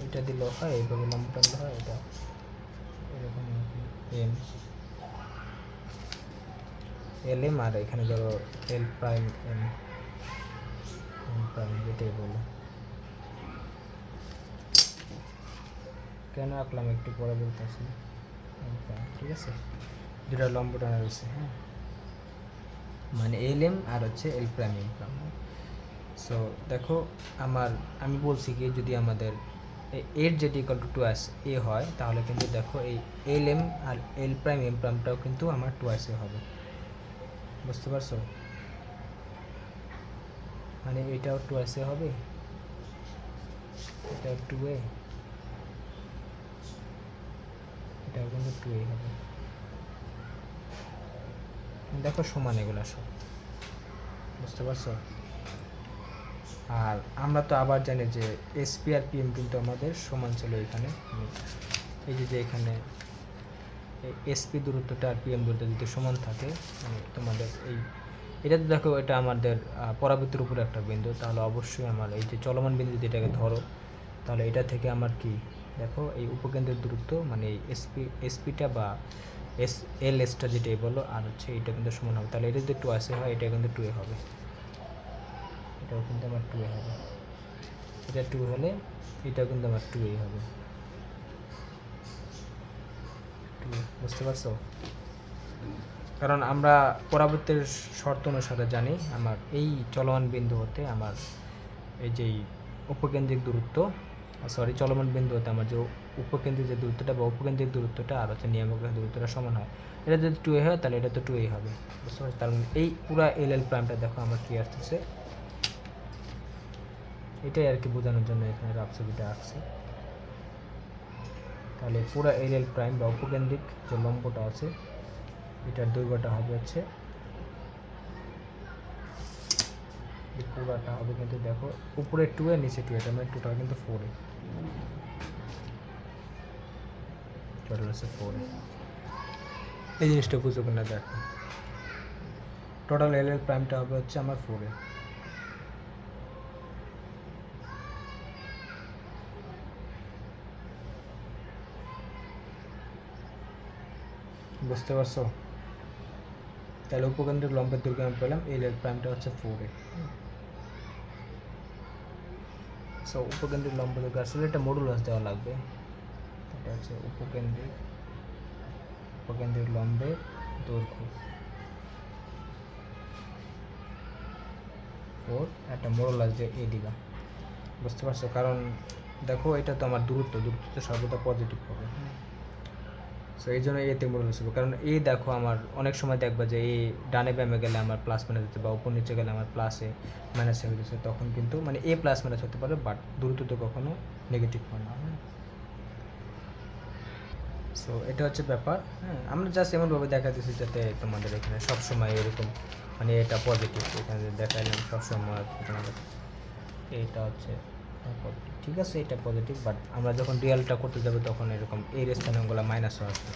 এটা দিলেও হয়, এইভাবে লম্বটা দিলে হয়, এটা এরকম এম এল এম, আর এখানে ধরো এল প্রাইম এম, এম প্রাইম যেটাই বলো। কেন আঁকলাম একটু পরে বলতেছি, এম প্রাইম, ঠিক আছে? দুটা লম্ব টানা রয়েছে, হ্যাঁ, মানে এল এম আর হচ্ছে এল প্রাইম এম প্রাইম। সো দেখো আমি বলছি কি যদি আমাদের এর যেটি ইকুয়াল টু 2s এ হয়, তাহলে কিন্তু দেখো এই এল এম আর এল প্রাইম এম প্রাইমটাও কিন্তু আমার 2s এ হবে, বুঝতে পারছো? মানে এটাও 2s এ হবে, এটাও 2a, এটাও কিন্তু 2a হবে। দেখো সমান এগুলো সব, বুঝতে পারছো? আর আমরা তো আবার জানি যে এসপি আর পিএম কিন্তু আমাদের সমান ছিল এখানে, এই যে এখানে এসপি দূরত্বটা আর পিএম দূরত্ব যদি সমান থাকে, মানে তোমাদের এই এটা তো দেখো এটা আমাদের পরাবৃত্তের উপরে একটা বিন্দু, তাহলে অবশ্যই আমার এই যে চলমান বিন্দু যদি এটাকে ধরো, তাহলে এটা থেকে আমার কি দেখো এই উপকেন্দ্রের দূরত্ব মানে এই এসপিটা বা এল এসটা যেটাই বলো আর হচ্ছে এটা কিন্তু সমান হবে। তাহলে এটা যদি 2 হয় এটা কিন্তু 2 হবে, এটাও কিন্তু আমার 2 হবে, এটা 2 হলে এটাও কিন্তু আমার 2 হবে। বুঝতে পারছো? কারণ আমরা পরাবৃত্তের শর্ত অনুসারে জানি আমার এই চলমান বিন্দু হতে আমার এই যে উপকেন্দ্রিক দূরত্ব চলমান বিন্দু হতে আমার যে উপকেন্দ্রিক যে দূরত্বটা বা উপকেন্দ্রিক দূরত্বটা আর হচ্ছে নিয়ামক দূরত্বটা সমান হয়। এটা যদি 2 হয় তাহলে এটা তো 2 হবে। বুঝতে পারছি? তার মানে এই পুরা এল প্রাইমটা দেখো আমার কি আসতেছে, এটাই আর কি বোঝানোর জন্য এখানে রাফ ছবিটা আঁকছি। তাহলে পুরা এল প্রাইম বা উপকেন্দ্রিক যে লম্বটা আছে এটার দৈর্ঘ্যটা হবে হচ্ছে পুরাটা হবে কিন্তু দেখো উপরে 2 এর নিচে 2, এটা মানে টোটাল কিন্তু 4 এ, টোটাল হচ্ছে 4 এ। এই জিনিসটা বুঝো কিনা দেখো, টোটাল এল প্রাইমটা হবে হচ্ছে আমার 4 এ। বুঝতে পারছো? তাহলে উপকেন্দ্রিক লম্বের দৈর্ঘ্য আমি পেলাম এল প্রাইমটা হচ্ছে 4 এ। সো উপকেন্দ্রিক লম্ব দৈর্ঘ্য আসলে এটা মডুলাস দেওয়া লাগবে, এটা হচ্ছে উপকেন্দ্রিক লম্বের দৈর্ঘ্য 4, একটা মডুলাস দিয়ে এ দিবা। বুঝতে পারছো? কারণ দেখো এটা তো আমার দূরত্ব তো সর্বদা পজিটিভ হবে। সো এই জন্য এতে মডুলাস হবে, কারণ এই দেখো আমার অনেক সময় দেখবা যে এই ডানে বামে গেলে আমার প্লাস মাইনাস হচ্ছে বা উপর নিচে গেলে আমার প্লাসে মাইনাসে হয়ে যাচ্ছে, তখন কিন্তু মানে এ প্লাস মাইনাস হতে পারে বাট দূরত্ব তো কখনো নেগেটিভ হয় না। সো এটা হচ্ছে ব্যাপার। হ্যাঁ, আমরা জাস্ট এমনভাবে দেখা দিচ্ছি যাতে তোমাদের এখানে সবসময় এরকম মানে এটা পজিটিভ, এখানে দেখাইলাম সবসময় তোমাদের এটা হচ্ছে পজিটিভ, ঠিক আছে এটা পজিটিভ, বাট আমরা যখন রিয়ালটা করতে যাবো তখন এরকম এর স্থানাঙ্কগুলো মাইনাস হয়ে আসবে,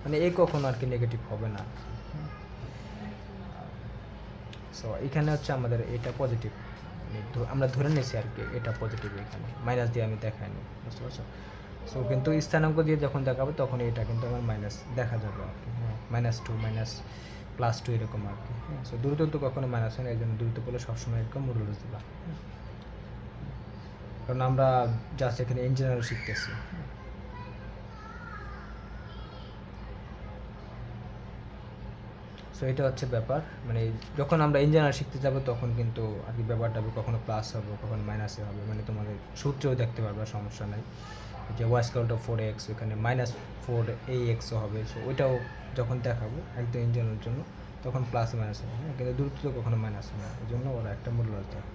মানে এ কখনো আর কি নেগেটিভ হবে না। সো এখানে হচ্ছে আমাদের এটা পজিটিভ, আমরা ধরে নিয়েছি আর কি এটা পজিটিভ, এখানে মাইনাস দিয়ে আমি দেখাইনি। বুঝতে পারছো? সো কিন্তু স্থানাঙ্ক দিয়ে যখন দেখাবো তখন এটা কিন্তু আমার মাইনাস দেখা যাবে আর কি। হ্যাঁ, -2 +2 এরকম আর কি। হ্যাঁ, সো দ্রুত তো কখনো মাইনাস হয় না, এই জন্য দ্রুত বলে সবসময় এরকম মডুলাস দিবা। কারণ আমরা জাস্ট এখানে ইন জেনারেল শিখতেছি। সো এটা হচ্ছে ব্যাপার, মানে যখন আমরা ইন জেনারেল শিখতে যাব তখন কিন্তু আর কি ব্যাপারটা কখনো প্লাস হবে কখনো মাইনাসে হবে, মানে তোমাদের সূত্রেও দেখতে পারবে, সমস্যা নাই। যে y=4x ওখানে -4ax-ও হবে, সো ওইটাও যখন দেখাবো একদম ইন জেনারেল জন্য তখন প্লাস মাইনাস হবে। হ্যাঁ, কিন্তু দূরত্ব তো কখনো মাইনাস হবে না, এই জন্য ওরা একটা মডুলাস দেয়,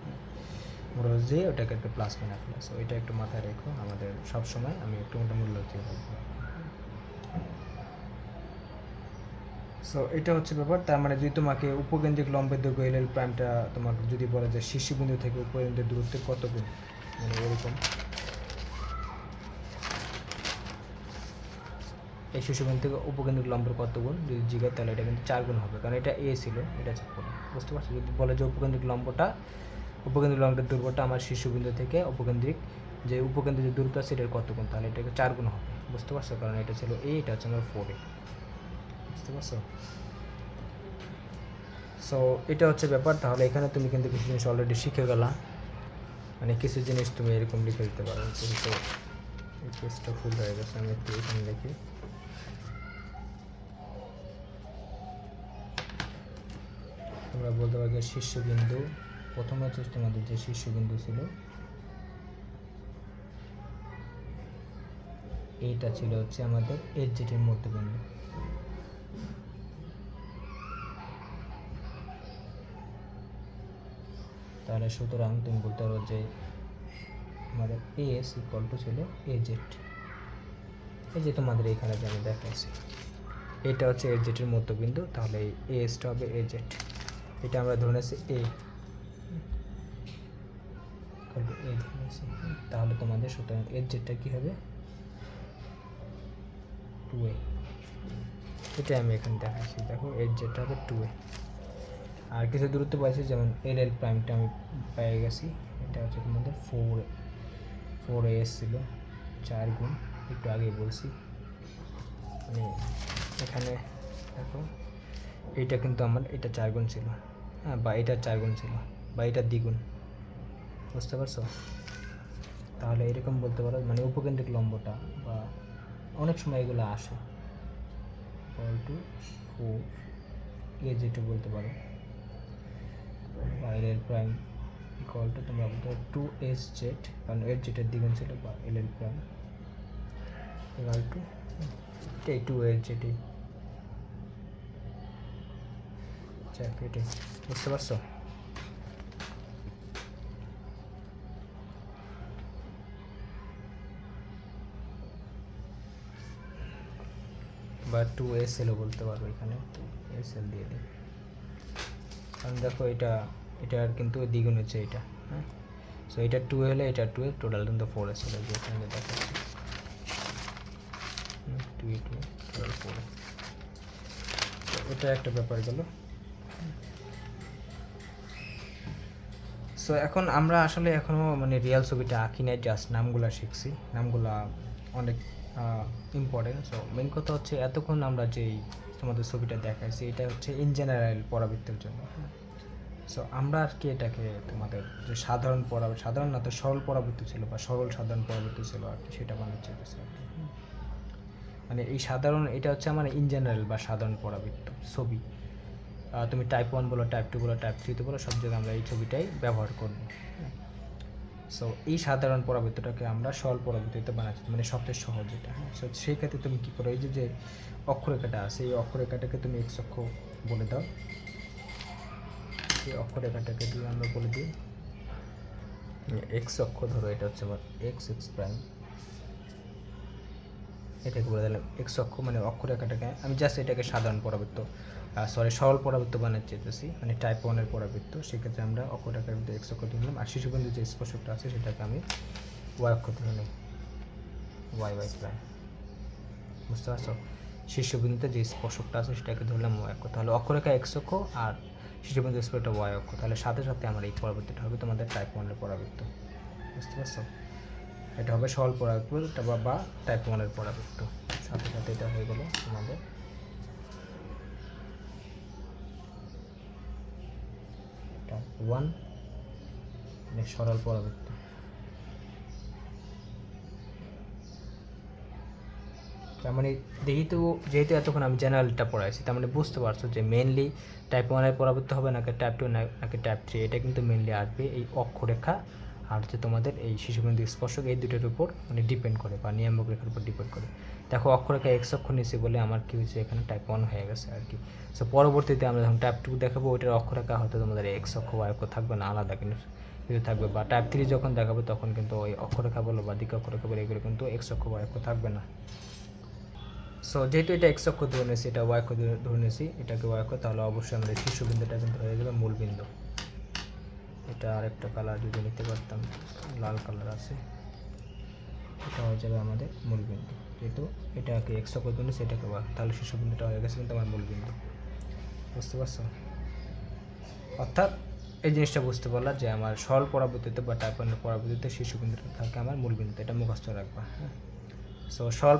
মডুলাস দিয়ে ওটাকে একটা প্লাস বানায় ফেলে। সো এটা একটু মাথায় রেখো, আমাদের সবসময় আমি একটু মডুলাস দিয়ে বলবো। সো এটা হচ্ছে ব্যাপার। তার মানে যদি তোমাকে উপকেন্দ্রিক লম্বের দৈর্ঘ্য এল প্রাইমটা তোমাকে যদি বলে যে শীর্ষবিন্দু থেকে উপকেন্দ্রের দূরত্বে কত গুণ, মানে এরকম এই শীর্ষবিন্দু থেকে উপকেন্দ্রিক লম্বের কত গুণ যদি জিজ্ঞাসা, তাহলে এটা কিন্তু 4 গুণ হবে, কারণ এটা এ ছিল, এটা হচ্ছে 4। বুঝতে পারছো? যদি বলে যে উপকেন্দ্রিক লম্বের দৈর্ঘ্যটা আমার শীর্ষবিন্দু থেকে উপকেন্দ্রিক যে দূরত্ব আছে এটার কত গুণ, তাহলে এটাকে 4 গুণ হবে। বুঝতে পারছো? কারণ এটা ছিল এ, এটা হচ্ছে আমার 4 এ। বুঝতে পারছো? সো এটা হচ্ছে ব্যাপার। তাহলে এখানে তুমি কিন্তু কিছু জিনিস অলরেডি শিখে গেলা, মানে কিছু জিনিস তুমি এরকম লিখে দিতে পারো। কিন্তু এই পেজটা ফুল হয়ে গেছে, আমি একটু এখানে লিখি। তোমরা বলতে পারো যে শীর্ষবিন্দু, প্রথমে হচ্ছে তোমাদের যে শীর্ষবিন্দু ছিল এইটা ছিল হচ্ছে আমাদের এর জেটের মধ্যবিন্দু। তাহলে সুতরাং তুমি বলতে পারো যে আমাদের এস ইকুয়াল টু ছিল এ জেড। এই যে তোমাদের এখানে যে আমি দেখাচ্ছি এটা হচ্ছে এ জেটের মধ্যবিন্দু, তাহলে এই এসটা হবে এ জেড। এটা আমরা ধরে নিয়েছি এ, তাহলে তোমাদের সুতরাং এর জেডটা কি হবে 2a। এটা আমি এখানে দেখাচ্ছি, দেখো এর যেটা হবে 2a। আর কিছু দূরত্ব পাইছি, যেমন এল প্রাইমটা আমি পেয়ে গেছি, এটা হচ্ছে তোমাদের 4a ছিল 4 গুণ, একটু আগে বলছি। মানে এখানে দেখো এইটা কিন্তু আমার এটা 4 গুণ ছিল, হ্যাঁ, বা এটা 4 গুণ ছিল, বা এটার দ্বিগুণ, বুঝতে পারছো? তাহলে এরকম বলতে পারো, মানে উপকেন্দ্রিক লম্বটা, বা অনেক সময় এগুলো আসে ইকুয়াল টু 4a যেটা বলতে পারো, বা এল প্রাইম ইকুয়াল টু তোমরা বলতে পারো 2s জেড, কারণ এর যেটার দ্বিগুণ ছিল, বা এল প্রাইম ইকুয়াল টু এটাই 2s জেডই, এটাই, বুঝতে পারছো? বা 2sl বলতে পারবো, এখানে 2sl দিয়ে দিই, কারণ দেখো এটার কিন্তু দ্বিগুণ হচ্ছে এটা, হ্যাঁ। সো এটা 2 হলে এটা 2 টোটাল কিন্তু 4s হলো, যে এখানে দেখাচ্ছি 2 টোটাল 4। তো এটা একটা ব্যাপার গেল। সো এখন আমরা আসলে এখনও মানে রিয়েল ছবিটা আঁকি নাই, জাস্ট নামগুলো শিখছি, নামগুলা অনেক ইম্পর্টেন্ট। সো মেন কথা হচ্ছে এতক্ষণ আমরা যেই তোমাদের ছবিটা দেখাইছি এটা হচ্ছে ইন জেনারেল পরাবৃত্তের জন্য। সো আমরা আর কি এটাকে তোমাদের যে সাধারণ না তো সরল পরাবৃত্ত ছিল, বা সরল সাধারণ পরাবৃত্ত ছিল আর কি, সেটা বানাতে চাইতেছে আর কি। মানে এই সাধারণ, এটা হচ্ছে আমার ইন জেনারেল বা সাধারণ পরাবৃত্ত ছবি। তুমি টাইপ 1 বলো, টাইপ 2 বলো, টাইপ 3 বলো, সব জায়গায় আমরা এই ছবিটাই ব্যবহার করব। সো এই সাধারণ পরাবৃত্তটাকে আমরা সরল পরাবৃত্তিতে বানাচ্ছি, মানে সবচেয়ে সহজ এটা, হ্যাঁ। সো সেই ক্ষেত্রে তুমি কী করো, এই যে অক্ষরেখাটা আছে, এই অক্ষরেখাটাকে তুমি এক্স অক্ষ বলে দাও। এই অক্ষরেখাটাকে দিয়ে আমরা বলে দিই এক্স অক্ষ, ধরো এটা হচ্ছে আবার এক্স প্রাইম, এটাকে বলে দিলাম এক্স অক্ষ। মানে অক্ষরেখাটাকে আমি জাস্ট এটাকে সাধারণ পরাবৃত্ত, সরল পরাবৃত্ত বানাতে চাইতেছি, মানে টাইপ 1-এর পরাবৃত্ত। সেক্ষেত্রে আমরা অক্ষরেখার মধ্যে এক্স অক্ষ ধরে নিলাম, আর শিশুবিন্দু যে স্পর্শকটা আছে সেটাকে আমি ওয়াই অক্ষ ধরে নিই, ওয়াই প্রাইম, বুঝতে পারছো? শীর্ষবিন্দুতে যে স্পর্শকটা আছে সেটাকে ধরলাম ওয়াই অক্ষ, তাহলে অক্ষরেখা এক্স অক্ষ আর শীর্ষবিন্দু স্পর্শকটা ওয়াই অক্ষ, তাহলে সাথে সাথে আমার এই পরাবৃত্তটা হবে তোমাদের টাইপ 1-এর পরাবৃত্ত, বুঝতে পারছো? এটা হবে সরল পরাবৃত্ত বা টাইপ 1-এর পরাবৃত্ত, সাথে সাথে এটা হয়ে গেল তোমাদের টাইপ 1 মানে সরল পরাবৃত্ত। তার মানে যেহেতু এতক্ষণ আমি জেনারেলটা পড়াইছি, তার মানে বুঝতে পারছো যে মেনলি টাইপ 1-এর পরাবৃত্ত হবে নাকি টাইপ 2 নাকি টাইপ 3, এটা কিন্তু মেনলি আসবে এই অক্ষরেখা আর হচ্ছে তোমাদের এই শিশুবিন্দু স্পর্শক, এই দুটোর উপর মানে ডিপেন্ড করে, বা নিয়ামক রেখার উপর ডিপেন্ড করে। দেখো অক্ষরেখা এক্স অক্ষ নিয়েছি বলে আমার কী হয়েছে, এখানে টাইপ 1 হয়ে গেছে আর কি। সো পরবর্তীতে আমরা যখন টাইপ 2 দেখাবো, ওইটার অক্ষরেখা হয়তো তোমাদের এক্স অক্ষ ওয়াই অক্ষ থাকবে না, আলাদা কিন্তু থাকবে, বা টাইপ 3 যখন দেখাবো তখন কিন্তু ওই অক্ষরেখা বলো বা দিক অক্ষরেখা বলো, এগুলো কিন্তু এক্স অক্ষ ওয়াই অক্ষ থাকবে না। সো যেহেতু এটা এক্স অক্ষ ধরে নিয়েছি, এটা ওয়াই অক্ষ ধরে নিয়েছি, এটাকে ওয়াই অক্ষ, তাহলে অবশ্যই আমাদের শীর্ষবিন্দুটা কিন্তু হয়ে যাবে মূল বিন্দু। এটা আরেকটা কালার যদি নিতে পারতাম, লাল কালার আছে, এটা হয়ে যাবে আমাদের মূল বিন্দু। যেহেতু এটাকে এক্স অক্ষ ধরে নিয়েছি, এটাকে ওয়াই, তাহলে শীর্ষবিন্দুটা হয়ে গেছে কিন্তু আমার মূল বিন্দু, বুঝতে পারছো? অর্থাৎ এই জিনিসটা বুঝতে পারলাম যে আমার সরল পরাবৃত্তিতে বা টাইপ 1-এর পরাবৃত্তিতে শীর্ষবিন্দুটা থাকে আমার মূল বিন্দু, এটা মুখস্থ রাখবা, হ্যাঁ। সো সরল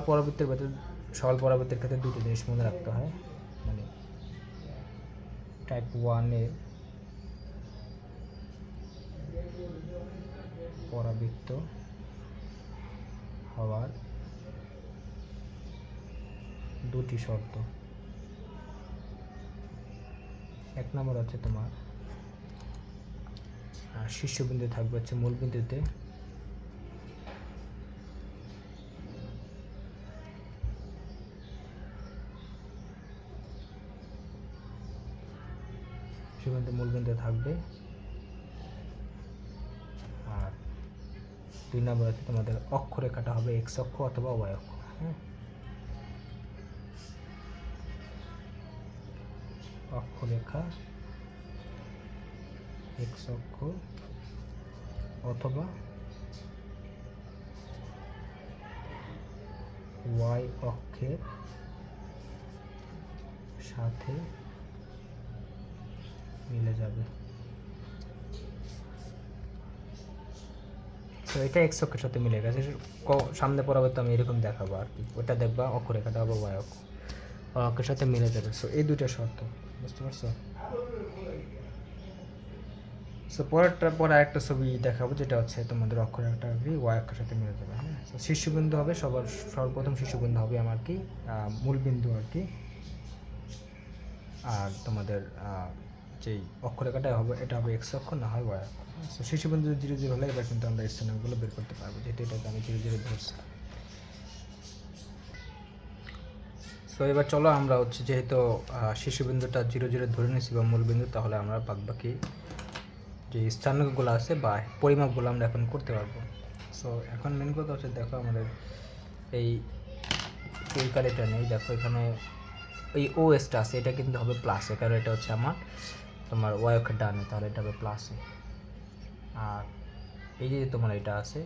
পরাবৃত্তির ক্ষেত্রে দুটো জিনিস মনে রাখতে হয়, মানে টাইপ 1-এর পরাবৃত্ত হওয়ার দুটি শর্ত। এক নম্বর হচ্ছে তোমার শীর্ষবিন্দু থাকবে হচ্ছে মূল বিন্দুতে, মূল বিন্দু থাকবে। আর 2 নম্বর হচ্ছে তোমাদের অক্ষরেখাটা হবে এক্স অক্ষ অথবা ওয়াই অক্ষ, হ্যাঁ। অক্ষরেখা এক্স অক্ষ অথবা ওয়াই অক্ষের সাথে মিলে যাবে। তো এটা এক্স অক্ষের সাথে মিলে গেছে। সামনে পরবর্তী আমি এরকম দেখাবো আর কি, ওটা দেখবা অক্ষরেখাটা হবে ওয়াই অক্ষ, অক্ষের সাথে মিলে যাবে। সো এই দুইটা শর্ত, বুঝতে পারছো? সো পরে একটা ছবি দেখাবো, যেটা হচ্ছে তোমাদের অক্ষরেখাটা ওয়াই অক্ষের সাথে মিলে যাবে। হ্যাঁ, সো শীর্ষবিন্দু হবে সর্বপ্রথম শীর্ষবিন্দু হবে আমার কি মূল বিন্দু আর কি। আর তোমাদের যেই অক্ষরেখাটা হবে এটা হবে এক্স অক্ষ, না হয় ওয়াই অক্ষ। সো শীর্ষবিন্দু 0 0 হলে এবার কিন্তু আমরা স্থানাঙ্কগুলো বের করতে পারবো, যেহেতু এটাকে আমি 0 0 ধরছি। সো এবার চলো আমরা হচ্ছে যেহেতু শীর্ষবিন্দুটা 0 0 ধরে নিয়েছি বা মূল বিন্দু, তাহলে আমরা বাকি যে স্থানাঙ্কগুলো আছে বা পরিমাপগুলো আমরা এখন করতে পারবো। সো এখন মেন কথা হচ্ছে, দেখো আমাদের এই এটা নেই, দেখো এখানে এই ও এসটা আছে, এটা কিন্তু হবে প্লাসে, কারণ এটা হচ্ছে আমার তোমার ওয়াই অক্ষের ডানে, তাহলে এটা হবে প্লাসে। আর এই যে তোমার এটা আছে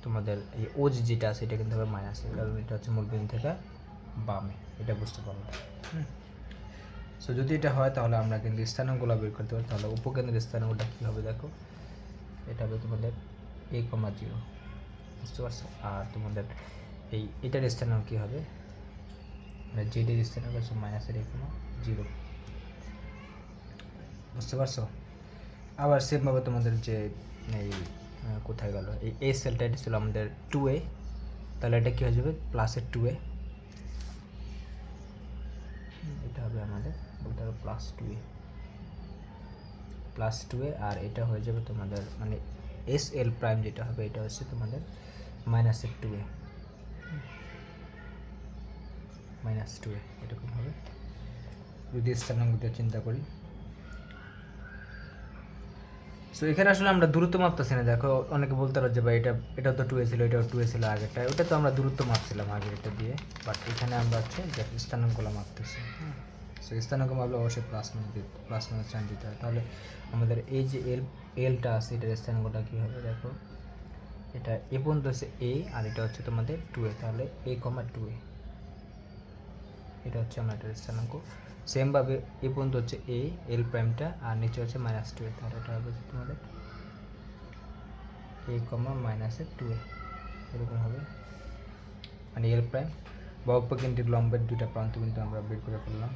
তোমাদের এই ও যেটা আছে, এটা কিন্তু হবে মাইনাসে, কারণ এটা হচ্ছে মূল বিন্দু থেকে বামে। এটা বুঝতে পারবো। সো যদি এটা হয় তাহলে আমরা কিন্তু স্থানাঙ্কগুলো বের করতে পারি। তাহলে উপকেন্দ্রের স্থানাঙ্কটা কী হবে দেখো, এটা হবে তোমাদের a,0, বুঝতে পারছো? আর তোমাদের এটার স্থানাঙ্ক কী হবে, মানে জেডের স্থানাঙ্ক হচ্ছে -a,0, বুঝতে পারছো? আবার সেমভাবে তোমাদের যে এই কোথায় গেল এই এ সেলটা, এটা ছিল আমাদের 2a, তাহলে এটা কী হয়ে যাবে প্লাসের 2a, এটা হবে আমাদের বলতে হবে +2a, আর এটা হয়ে যাবে তোমাদের মানে এস এল প্রাইম যেটা হবে, এটা হচ্ছে তোমাদের -2a, -2a এরকম হবে যদি স্থানাঙ্কটা চিন্তা করি। সো এখানে আসলে আমরা দূরত্ব মাপতেছি না। দেখো অনেকে বলতে পারো যে ভাই এটা তো 2a ছিল, এটাও 2a ছিল আগেরটা, ওটা তো আমরা দূরত্ব মাপছিলাম আগের এটা দিয়ে, বাট এখানে আমরা হচ্ছে স্থানাঙ্কগুলো মাপতেছি। সো স্থানাঙ্ক মাপলে অবশ্যই প্লাস মাইনাস সাইন দিতে হয়। তাহলে আমাদের এই যে এলটা আছে, এটার স্থানাঙ্কটা কী হবে দেখো, এটা এ পর্যন্ত হচ্ছে a, আর এটা হচ্ছে তোমাদের 2a, তাহলে a,2a, এটা হচ্ছে আমার এটার স্থানাঙ্ক। সেমভাবে এ পর্যন্ত হচ্ছে a, এল প্রাইমটা, আর নিচে হচ্ছে -2a, তাহলে এটা হবে তোমাদের a,-2a, এরকম হবে। মানে এল প্রাইম বা উপকেন্দ্রিক লম্বের দুইটা প্রান্ত কিন্তু আমরা বের করে ফেললাম।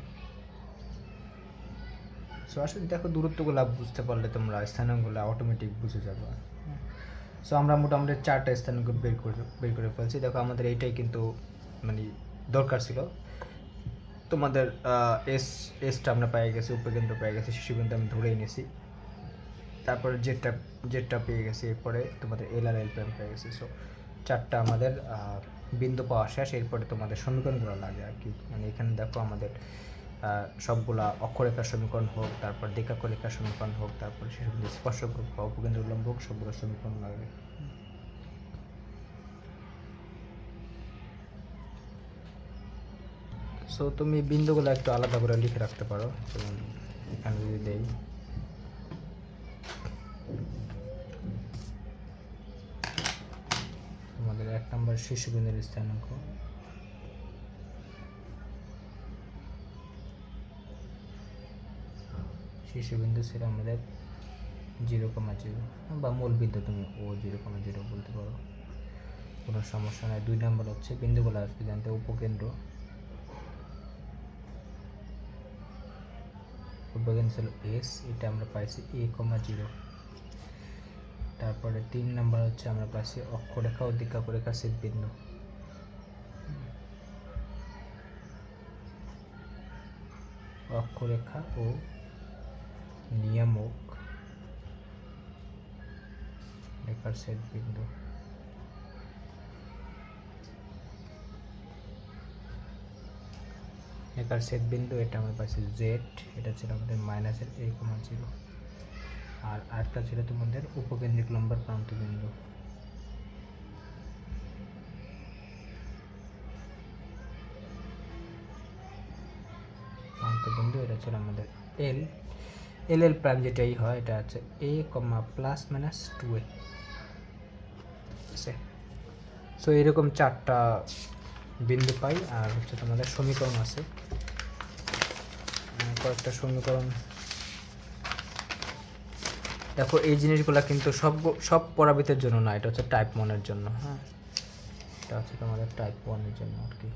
সো আসলে দেখো দূরত্বগুলো বুঝতে পারলে তোমরা স্থানাঙ্কগুলো অটোমেটিক বুঝে যাবে। সো আমরা মোটামুটি 4টা স্থানাঙ্ক বের করে ফেলছি। দেখো আমাদের এইটাই কিন্তু মানে দরকার ছিল। তোমাদের এসটা আমরা পেয়ে গেছি, উপকেন্দ্র পেয়ে গেছি, শিশুকেন্দ্র আমি ধরেই নিয়েছি, তারপরে জেডটা পেয়ে গেছি, এরপরে তোমাদের এল আর এল প্রাইম পেয়ে গেছি। সো 4টা আমাদের বিন্দু পাওয়া শেষ। এরপরে তোমাদের সমীকরণগুলো লাগে আর কি, মানে এখানে দেখো আমাদের সবগুলা অক্ষরেখার সমীকরণ হোক, তারপর দ্বিকাক্ষরেখার সমীকরণ হোক, তারপর শিশুবিন্দু স্পর্শক হোক বা উপকেন্দ্র উল্লম্ব হোক, সবগুলো সমীকরণ লাগবে। সো তুমি বিন্দুগুলো একটু আলাদা করে লিখে রাখতে পারো, যেমন এখানে যদি দেই আমাদের 1 নম্বর শীর্ষবিন্দুর স্থানাঙ্ক, শীর্ষবিন্দু ছিল আমাদের 0,0 বা মূল বিন্দু, তুমি ও 0,0 বলতে পারো, কোনো সমস্যা নেই। 2 নম্বর হচ্ছে বিন্দুগুলো আসবে জানতে উপকেন্দ্র ছিল এস, এটা আমরা পাইছি a,0। তারপরে 3 নাম্বার হচ্ছে আমরা পাইছি অক্ষরেখা ও দ্বিকাক্ষরেখা ছেদ বিন্দু, অক্ষরেখা ও নিয়ামক রেখার ছেদ বিন্দু। রেখার ছেদ বিন্দু এটা আমরা পাইছি জেড, এটা ছিল আমাদের -a,0, আর আরেকটা ছিল তোমাদের উপকেন্দ্রিক লম্বের প্রান্ত বিন্দু, এটা ছিল আমাদের এল এল প্রাইম, যেটাই হয় এটা হচ্ছে a, +-2a। সো এরকম 4টা বিন্দু পাই, আর হচ্ছে তোমাদের সমীকরণ আছে। কয়েকটা সমীকরণ দেখো, এই জিনিসগুলো কিন্তু সব পরাবিতের জন্য না, এটা হচ্ছে টাইপ 1 জন্য। হ্যাঁ, এটা হচ্ছে তোমাদের টাইপ 1 জন্য আর কি,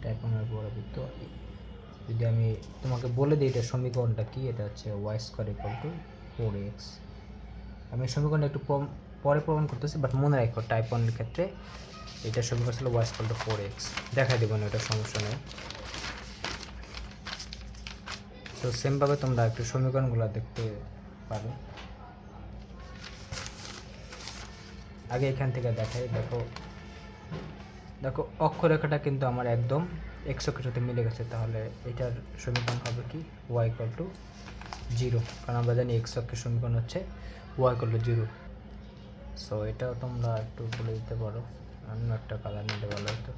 টাইপ 1 পরাবিত। তো যদি আমি তোমাকে বলে দিই এটা সমীকরণটা কি, এটা হচ্ছে y² = 4x। আমি সমীকরণটা একটু পরে প্রমাণ করতেছি, বাট মনে রাখো টাইপ 1 ক্ষেত্রে এটা সমীকরণ ছিল y = 4x। দেখাই দেবো না, এটা সমস্যা নেই। তো সেমভাবে তোমরা একটু সমীকরণগুলো দেখতে পারো। আগে এখান থেকে দেখাই। দেখো অক্ষরেখাটা কিন্তু আমার একদম x অক্ষের সাথে মিলে গেছে, তাহলে এটার সমীকরণ হবে কি y = 0, কারণ আমরা জানি x অক্ষের সমীকরণ হচ্ছে y = 0। সো এটাও তোমরা একটু বলে দিতে পারো। অন্য একটা কালার নিতে ভালো হতো,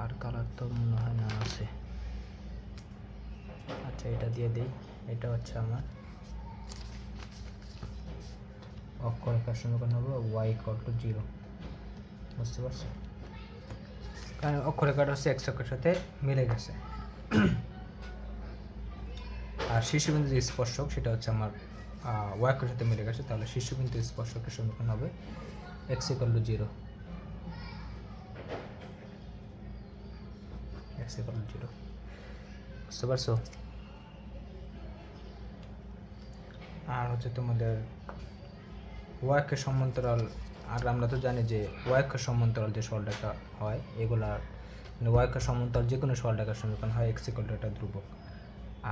আর কালার তো মনে হয় না আছে। আচ্ছা, এটা দিয়ে দিই। এটা হচ্ছে আমার অক্ষরেখার সমীকরণ হবে y = 0। বুঝতে পারছো? কারণ অক্ষরেখাটা হচ্ছে x অক্ষের সাথে মিলে গেছে। আর শীর্ষবিন্দু যে স্পর্শক সেটা হচ্ছে আমার y অক্ষের সাথে মিলে গেছে, তাহলে শীর্ষবিন্দু স্পর্শকের সমীকরণ হবে x = 0। x = 0। বুঝতে পারছো? আর হচ্ছে তোমাদের y অক্ষের সমান্তরাল, আর আমরা তো জানি যে y অক্ষের সমান্তরাল যে সরলরেখা হয় এগুলা মানে y অক্ষের সমান্তরাল যে কোনো সরলরেখার সমীকরণ হয় x = একটা ধ্রুবক,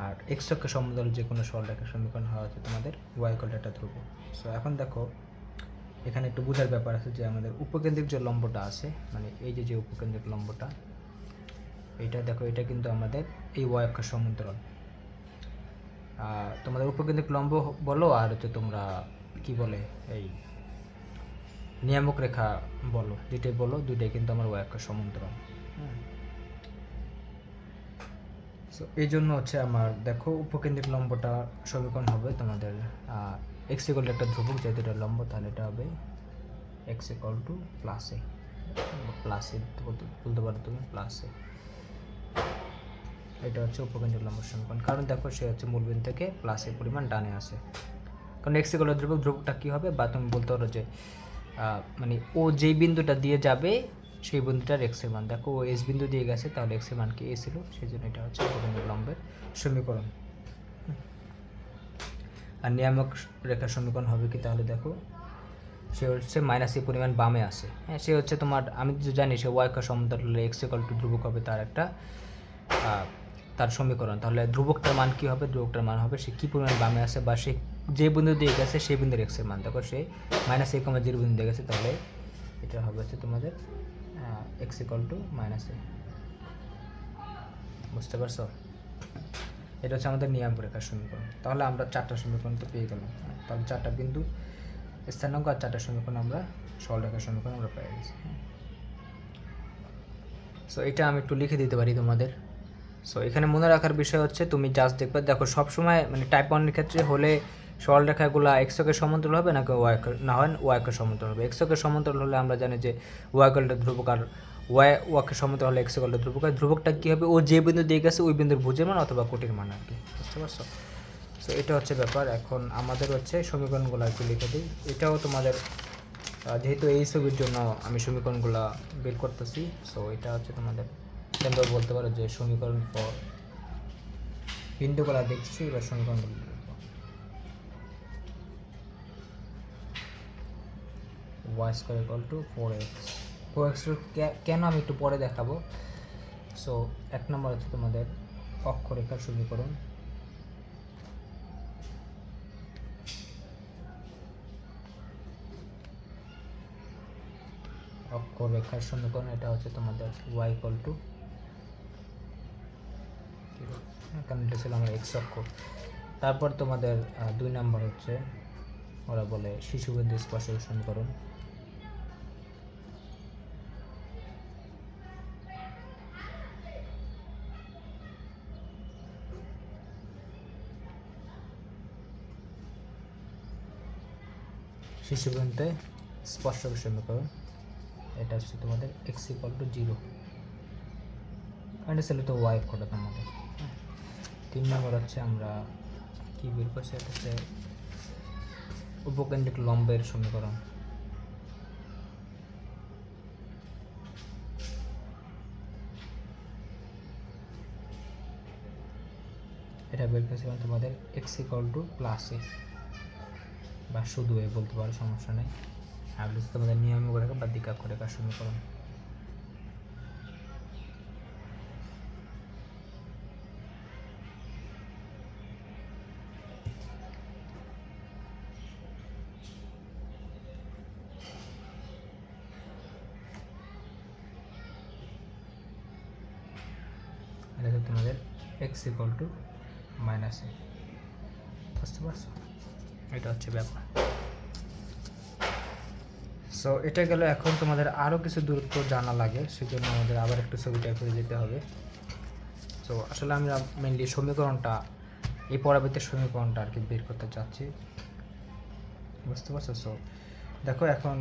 আর x অক্ষের সমান্তরাল যে কোনো সরলরেখার সমীকরণ হয় হচ্ছে তোমাদের y = একটা ধ্রুবক। সো এখন দেখো এখানে একটু বোঝার ব্যাপার আছে যে আমাদের উপকেন্দ্রিক যে লম্বটা আছে, মানে এই যে উপকেন্দ্রিক লম্বটা, এটা দেখো, এটা কিন্তু আমাদের এই y অক্ষের সমান্তরাল। তোমাদের উপকেন্দ্রিক লম্ব বলো আর হচ্ছে তোমরা কি বলে এই নিয়ামক রেখা বলো, যেটাই বলো, দুইটাই কিন্তু আমার y অক্ষের সমান্তরাল। সো এই জন্য হচ্ছে আমার দেখো উপকেন্দ্রিক লম্বটা সমীকরণ হবে তোমাদের x = একটা ধ্রুবক, যেহেতু এটা লম্ব, তাহলে এটা হবে x = +a, প্লাসে বলতে পারো তুমি, +a। এটা হচ্ছে উপকেন্দ্রিক লম্ব সমীকরণ, কারণ দেখো সে হচ্ছে মূলবিন্দু থেকে +a পরিমাণ ডানে আসে। কারণ x = ধ্রুবক, ধ্রুবকটা কী হবে, বা তুমি বলতে পারো যে মানে ও যেই বিন্দুটা দিয়ে যাবে সেই বিন্দুটার x এর মান। দেখো ও s বিন্দু দিয়ে গেছে, তাহলে x এর মান কি a ছিল, সেই জন্য এটা হচ্ছে উপকেন্দ্রিক লম্বের সমীকরণ। আর নিয়ামক রেখার সমীকরণ হবে কি, তাহলে দেখো সে হচ্ছে -a পরিমাণ বামে আসে। হ্যাঁ, সে হচ্ছে তোমার, আমি তো জানি সে y অক্ষের সমান্তরাল হলে x = ধ্রুবক হবে তার একটা তার সমীকরণ। তাহলে ধ্রুবকটার মান কি হবে, ধ্রুবকটার মান হবে সে কী পরিমাণ বামে আসে, বা সে যে বিন্দু দিয়ে গেছে সেই বিন্দুর x এর মান। দেখো সে -a, 0 বিন্দু দিয়ে গেছে, তাহলে এটা হবে হচ্ছে তোমাদের x = -a। বুঝতে পারছো? এটা হচ্ছে আমাদের নিয়ামক রেখার সমীকরণ। তাহলে আমরা 4টা সমীকরণ তো পেয়ে গেলাম। তাহলে 4টা বিন্দু স্থানাঙ্ক আর 4টা সমীকরণ আমরা সরলরেখার সমীকরণ আমরা পেয়ে গেছি। সো এটা আমি একটু লিখে দিতে পারি তোমাদের। সো এখানে মনে রাখার বিষয় হচ্ছে তুমি জাস্ট দেখবে, দেখো সবসময় মানে টাইপ 1 ক্ষেত্রে হলে সরলরেখাগুলো x অক্ষের সমান্তরাল হবে নাকি y অক্ষের, না হয় y অক্ষের সমান্তরাল হবে। x অক্ষের সমান্তরাল হলে আমরা জানি যে y = ধ্রুবক, আর y অক্ষের সমান্তরাল হলে x = ধ্রুবক। আর ধ্রুবকটা কী হবে, ও যে বিন্দু দিয়ে গেছে ওই বিন্দুর ভুজের মান অথবা কোটির মান আর কি। বুঝতে পারছো? সো এটা হচ্ছে ব্যাপার। এখন আমাদের হচ্ছে সমীকরণগুলো একটু লিখে দিই। এটাও তোমাদের যেহেতু এই ছবির জন্য আমি সমীকরণগুলো বের করতেছি, সো এটা হচ্ছে তোমাদের তোমরা বলতে পারো যে সমীকরণ ফর বিন্দুগুলো দেখছি, এবার সমীকরণগুলো লিখব। y² = 4x। 4x কেন আমি একটু পরে দেখাবো। সো 1 নম্বর হচ্ছে তোমাদের অক্ষরেখার সমীকরণ। অক্ষরেখার সমীকরণ এটা হচ্ছে তোমাদের y = 0, কারণ এটা ছিল আমার x অক্ষ। তারপর তোমাদের 2 নম্বর হচ্ছে ওরা বলে শীর্ষবিন্দু স্পর্শকের সমীকরণ। শীর্ষবিন্দুতে স্পর্শকের সমীকরণ এটা হচ্ছে তোমাদের x = 0। এটা ছিল তো ওয়াই কোডটা তোমাদের। 3 নম্বর হচ্ছে আমরা কি বের করছি, এটা হচ্ছে উপকেন্দ্রিক লম্বের সমীকরণ। এটা বের করেছিলাম তোমাদের এক্স ইকুয়াল টু প্লাস এ বা শুধু এ বলতে পারো, সমস্যা নেই। আর হচ্ছে তোমাদের নিয়ম করে বা দ্বিঘাক্ষরেখার সমীকরণ। এটা হচ্ছে তোমাদের এক্স ইকুয়াল টু মাইনাস এ, বুঝতে পারছো? এটা হচ্ছে ব্যাপার। সো এটা গেল। এখন তোমাদের আরও কিছু দূরত্ব জানা লাগে, সেজন্য আমাদের আবার একটু ছবিটা করে যেতে হবে। সো আসলে আমরা মেনলি সমীকরণটা, এই পরবর্তী সমীকরণটা আর কি বের করতে চাচ্ছি, বুঝতে পারছো? সো দেখো, এখন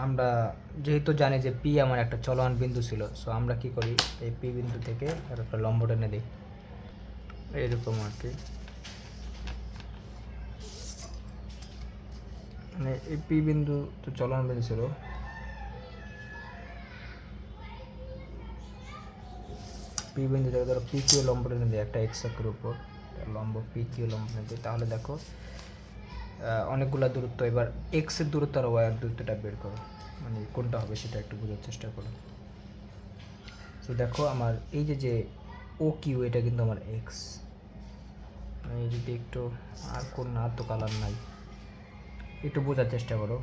আমরা যেহেতু জানি যে পি আমার একটা চলমান বিন্দু ছিল, সো আমরা কি করি, এই পি বিন্দু থেকে একটা লম্ব টেনে দিই এইরকম আর কি। মানে এই পি বিন্দু তো চলমান বিন্দু ছিল, পি বিন্দু থেকে ধরো পি কিউ লম্ব টেনে দিই একটা এক্স অক্ষের উপর, লম্ব পি কিউ লম্ব টেনে দিই। তাহলে দেখো অনেকগুলো দূরত্ব, এবার এক্স এর দূরত্ব আর ওয়াই এর দূরত্বটা বের করো, মানে কোনটা হবে সেটা একটু বোঝার চেষ্টা করো। তো দেখো আমার এই যে ও কিউ, এটা কিন্তু আমার এক্স। এই যদি একটু আর কোন না তো কালার নাই, একটু বোঝার চেষ্টা করো।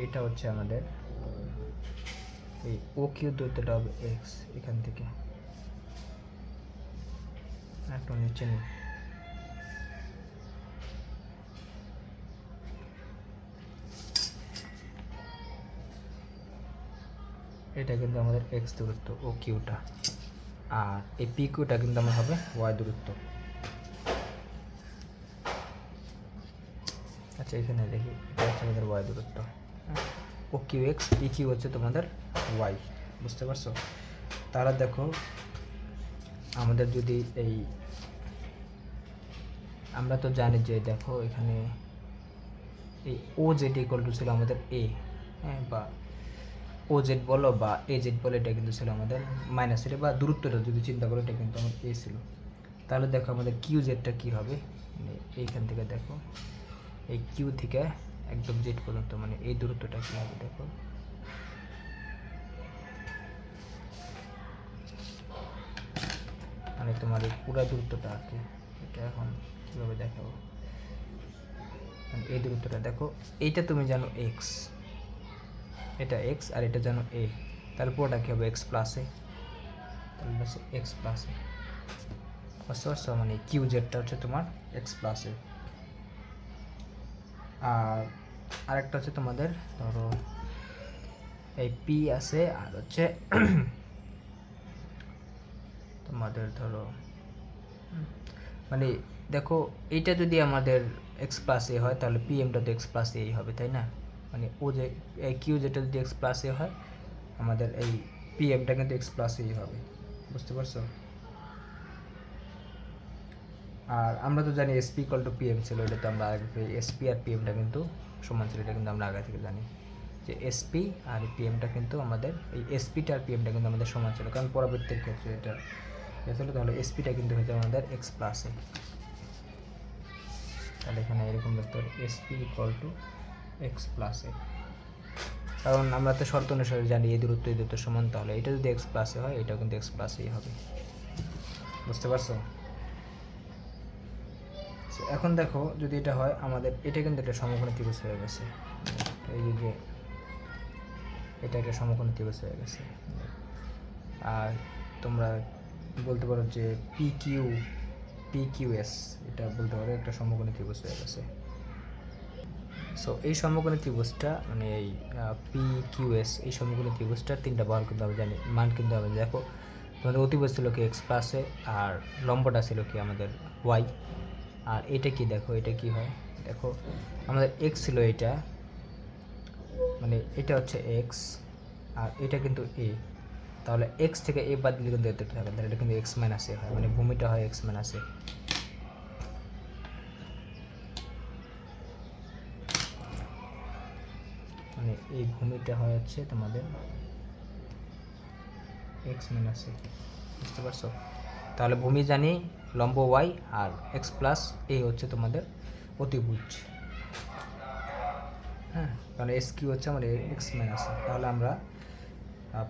এটা হচ্ছে আমাদের এই ও কিউ দূরত্বটা হবে এক্স, এখান থেকে একটু নিচে নিই। এটা কিন্তু আমাদের এক্স দূরত্ব ও কিউটা, আর এই পি কিউটা কিন্তু আমার হবে ওয়াই দূরত্ব। আচ্ছা এখানে দেখি, এটা হচ্ছে আমাদের ওয়াই দূরত্ব, O Q x, P Q হচ্ছে তোমাদের ওয়াই, বুঝতে পারছো? তাহলে দেখো আমাদের যদি এই, আমরা তো জানি যে দেখো এখানে এই ও জেড ইকুয়াল টু ছিল আমাদের এ, হ্যাঁ, বা ও জেড বলো বা এ জেড বলো, এটা কিন্তু ছিল আমাদের মাইনাস এটা, বা দূরত্বটা যদি চিন্তা করো এটা কিন্তু আমার এ ছিল। তাহলে দেখো আমাদের কিউ জেডটা কী হবে, মানে এইখান থেকে দেখো এই কিউ থেকে একদম জেড পর্যন্ত, মানে এই দূরত্বটা কী হবে দেখো, মানে তোমার এই পুরো দূরত্বটা আর কি। এটা এখন কীভাবে দেখাবো, মানে এই দূরত্বটা দেখো, এইটা তুমি জানো এক্স, এটা এক্স আর এটা জানো এ, তাহলে পুরোটা কী হবে এক্স প্লাস এ, তাহলে হচ্ছে এক্স প্লাস এ, বুঝতে পারছো? মানে কিউ জেডটা হচ্ছে তোমার এক্স প্লাস এ। আর আরেকটা হচ্ছে তোমাদের ধরো এই পি আছে, আর হচ্ছে তোমাদের ধরো মানে দেখো এইটা যদি আমাদের এক্স প্লাস এ হয়, তাহলে পি এমটা তো এক্স প্লাস এই হবে, তাই না? মানে ও যে এই কিউ যেটা যদি এক্স প্লাস এ হয়, আমাদের এই পি এমটা কিন্তু এক্স প্লাস এই হবে, বুঝতে পারছো? আর আমরা তো জানি এসপি ইকুয়াল টু পিএম ছিল, এটা তো আমরা আগে, এসপি আর পিএমটা কিন্তু সমান ছিল, এটা কিন্তু আমরা আগে থেকে জানি যে এসপি আর পিএমটা কিন্তু আমাদের, এই এসপিটা আর পিএমটা কিন্তু আমাদের সমান ছিল, কারণ পরবর্তীর ক্ষেত্রে এটা আসলে, তাহলে এসপিটা কিন্তু হয়েছে আমাদের এক্স প্লাসে। তাহলে এখানে এরকম লিখতে হবে এসপি ইকুয়াল টু এক্স প্লাসে, কারণ আমরা তো শর্ত অনুসারে জানি এই দূরত্ব সমান, তাহলে এটা যদি এক্স প্লাসে হয় এটাও কিন্তু এক্স প্লাসেই হবে, বুঝতে পারছো? এখন দেখো যদি এটা হয় আমাদের, এটা কিন্তু একটা সমকোণী ত্রিভুজ হয়ে গেছে, এই যে এটা একটা সমকোণী ত্রিভুজ হয়ে গেছে। আর তোমরা বলতে পারো যে পি কিউ এস, এটা বলতে পারো একটা সমকোণী ত্রিভুজ হয়ে গেছে। সো এই সমকোণী ত্রিভুজটা, মানে এই পি কিউ এস, এই সমকোণী ত্রিভুজটার তিনটা বাহু কিন্তু আমরা জানি, মান কিন্তু আমরা দেখো তোমাদের অতিভুজ ছিল কি এক্স প্লাসে, আর লম্বটা ছিল কি আমাদের ওয়াই, আর এটা কি দেখো, এটা কি হয় দেখো, আমাদের এক্স ছিল এটা, মানে এটা হচ্ছে এক্স, আর এটা কিন্তু এ, তাহলে এক্স থেকে এ বাদ দিলে কিন্তু এতে থাকে, তাহলে এটা কিন্তু এক্স মাইনাস এ হয়, মানে ভূমিটা হয় এক্স মাইনাস এ। মানে এই ভূমিটা হয় হচ্ছে তোমাদের এক্স মাইনাস এ, বুঝতে পারছো? তাহলে ভূমি জানি লম্ব ওয়াই, আর এক্স প্লাস এ হচ্ছে তোমাদের অতিভুজ। হ্যাঁ, কারণ এস কিউ হচ্ছে আমাদের এক্স মাইনাস এ। তাহলে আমরা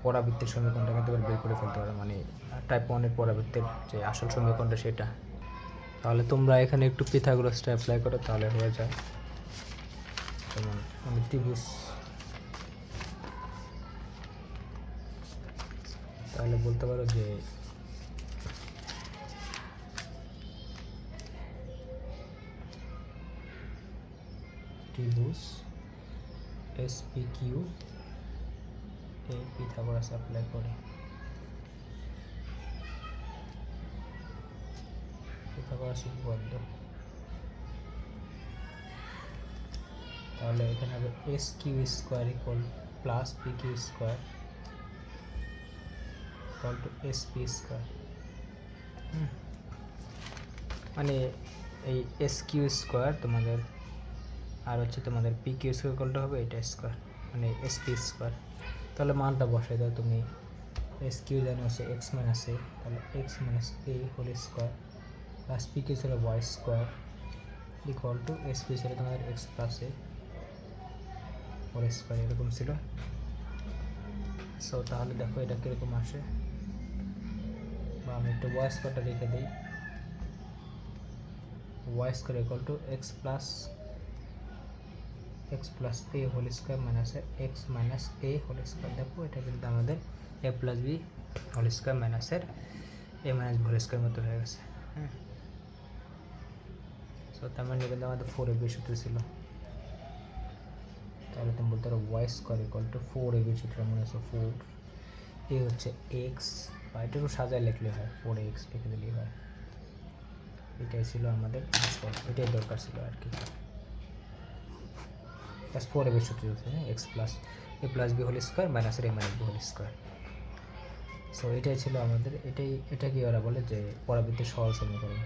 পরাবৃত্তের সমীকরণটা কিন্তু বের করে ফেলতে পারো, মানে টাইপ 1-এর পরাবৃত্তের যে আসল সমীকরণটা সেটা। তাহলে তোমরা এখানে একটু পিথাগোরাসটা অ্যাপ্লাই করো, তাহলে হয়ে যায়। যেমন আমি ত্রিভুজ, তাহলে বলতে পারো যে ত্রিভুজ এস পি কিউ এই পিথাগোরাস অ্যাপ্লাই করে, পিথাগোরাস উপপাদ্য। তাহলে এখানে হবে S Q square equal plus P Q square equal to S P square. মানে এই এস কিউ স্কোয়ার তোমাদের আর হচ্ছে তোমাদের পি কিউ স্কোয়ার ইকুয়ালটা হবে এটা স্কোয়ার, মানে এস পি স্কোয়ার। তাহলে মানটা বসাই দাও তুমি, এস কিউ জানো হচ্ছে এক্স মাইনাস এ, তাহলে এক্স মাইনাস এ whole square plus P Q ছিল Y square equal to S P ছিল তোমাদের এক্স প্লাস এ হোল স্কোয়ার, এরকম ছিল। সো তাহলে দেখো এটা কীরকম আসে, বা আমি একটু ওয়াই স্কোয়ারটা রেখে দিই, y square equal to x plus A whole square minus x minus A whole square. দেখো এটা কিন্তু আমাদের a plus B whole square মাইনাসের এ মাইনাস বি হোল স্কোয়ার মতো হয়ে গেছে। হ্যাঁ, সো তার মানে কিন্তু আমাদের 4ab সূত্র ছিল। তাহলে তুমি বলতে পারো Y square equal two 4ab সূত্র, মনে হচ্ছে 4 এ হচ্ছে এক্স, বা এটা একটু সাজায় লিখলে হয়, 4x লিখে দিলেই হয়। এটাই ছিল আমাদের আসল, এটাই দরকার ছিল আর কি। প্লাস 4ab সূত্র হচ্ছে X plus A plus B whole square মাইনাসের এ minus B whole square. So এটাই ছিল আমাদের, এটাকে ওরা বলে যে পরাবৃত্তের সহজ সমীকরণ।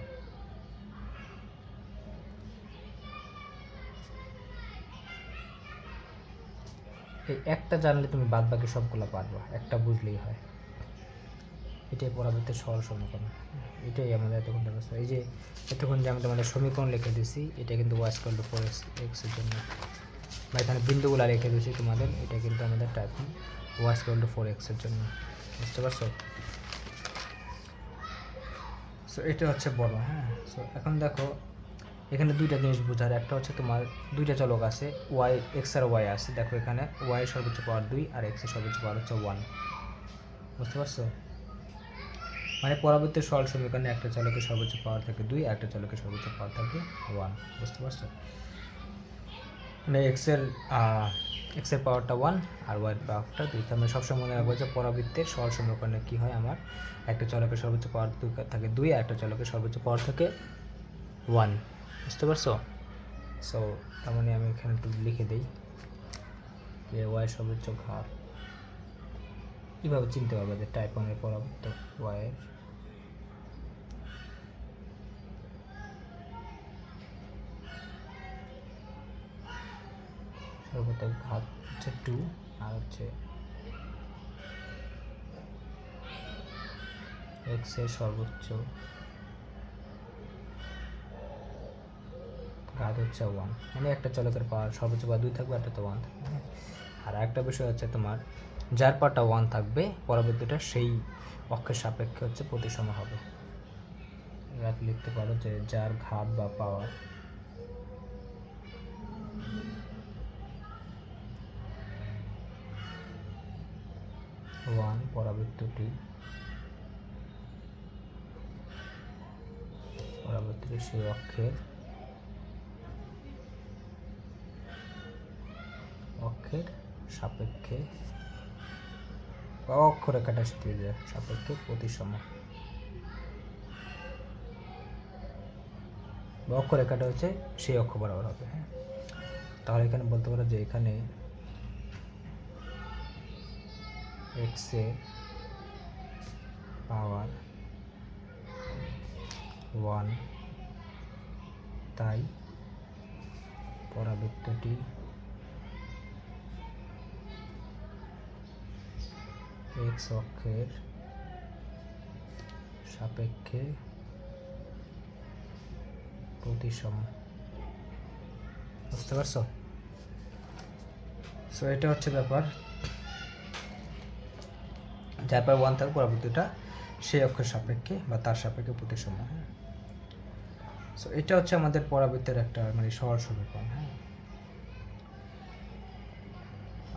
এই একটা জানলে তুমি বাদ বাকি সবগুলো পারবা, একটা বুঝলেই হয়। এটাই পরাবৃত্তের সহজ সমীকরণ, এটাই আমাদের এতক্ষণ দেখো। এই যে এতক্ষণ যে আমি তোমাদের সমীকরণ লিখে দিয়েছি, এটা কিন্তু ওয়াই স্কোয়ার টু 4x এর জন্য, বা এখানে বিন্দুগুলো রেখে দিয়েছি তোমাদের, এটা কিন্তু আমাদের type Y square two 4x এর জন্য, বুঝতে পারছো? সো এটা হচ্ছে বড়। হ্যাঁ, সো এখন দেখো এখানে দুইটা জিনিস বোঝার, একটা হচ্ছে তোমার দুইটা চলক আছে, ওয়াই এক্স আর ওয়াই আছে। দেখো এখানে ওয়াই এর সর্বোচ্চ পাওয়ার 2 আর এক্স এর সর্বোচ্চ পাওয়ার হচ্ছে 1, বুঝতে পারছো? মানে পরবর্তী সরল সমীকরণে একটা চলকের সর্বোচ্চ পাওয়ার থাকে 2 আর একটা চলকের সর্বোচ্চ পাওয়ার থাকে 1, বুঝতে পারছো? মানে এক্স এর পাওয়ারটা 1 আর ওয়াই এর পাওয়ারটা 2। তার মানে সবসময় মনে রাখবো যে পরাবৃত্তের সরল সমীকরণে কী হয়, আমার একটা চলকের সর্বোচ্চ পাওয়ার থাকে 2 আর একটা চলকের সর্বোচ্চ পাওয়ার থাকে 1, বুঝতে পারছো? সো তার মানে আমি এখানে একটু লিখে দিই যে ওয়াই সর্বোচ্চ ঘাত, কীভাবে চিনতে পারবে যে টাইপ 1 এর পরাবৃত্ত ওয়াই এর সর্বোচ্চ ঘাত হচ্ছে 2 আর হচ্ছে এক্স এর সর্বোচ্চ ঘাত হচ্ছে 1, মানে একটা চলকের পাওয়ার সর্বোচ্চ পাওয়ার 2 থাকবে, একটা তো 1 থাকবে। আর একটা বিষয় হচ্ছে তোমার যার পাওয়ারটা 1 থাকবে পরবর্তীটা সেই অক্ষের সাপেক্ষে হচ্ছে প্রতিসম হবে। এরা লিখতে পারো যে যার ঘাত বা পাওয়ার ওয়ান পরবর্তীটি সেই অক্ষের সাপেক্ষে বা অক্ষরেখাটা সাপেক্ষে প্রতিসম, বা অক্ষরেখাটা হচ্ছে সেই অক্ষ বরাবর হবে। হ্যাঁ, তাহলে এখানে বলতে পারো যে এখানে এক্স এর ওয়ান, তাই পরাবৃত্তটি এক্স অক্ষের সাপেক্ষে প্রতিসম। বুঝতে পারছো? সো এটা হচ্ছে ব্যাপার, যার পর ওয়ান থাকবে পরাবৃত্তটা সেই অক্ষের সাপেক্ষে বা তার সাপেক্ষে প্রতিসম। হ্যাঁ, সো এটা হচ্ছে আমাদের পরাবৃত্তের একটা মানে সহজ সমীকরণ। হ্যাঁ,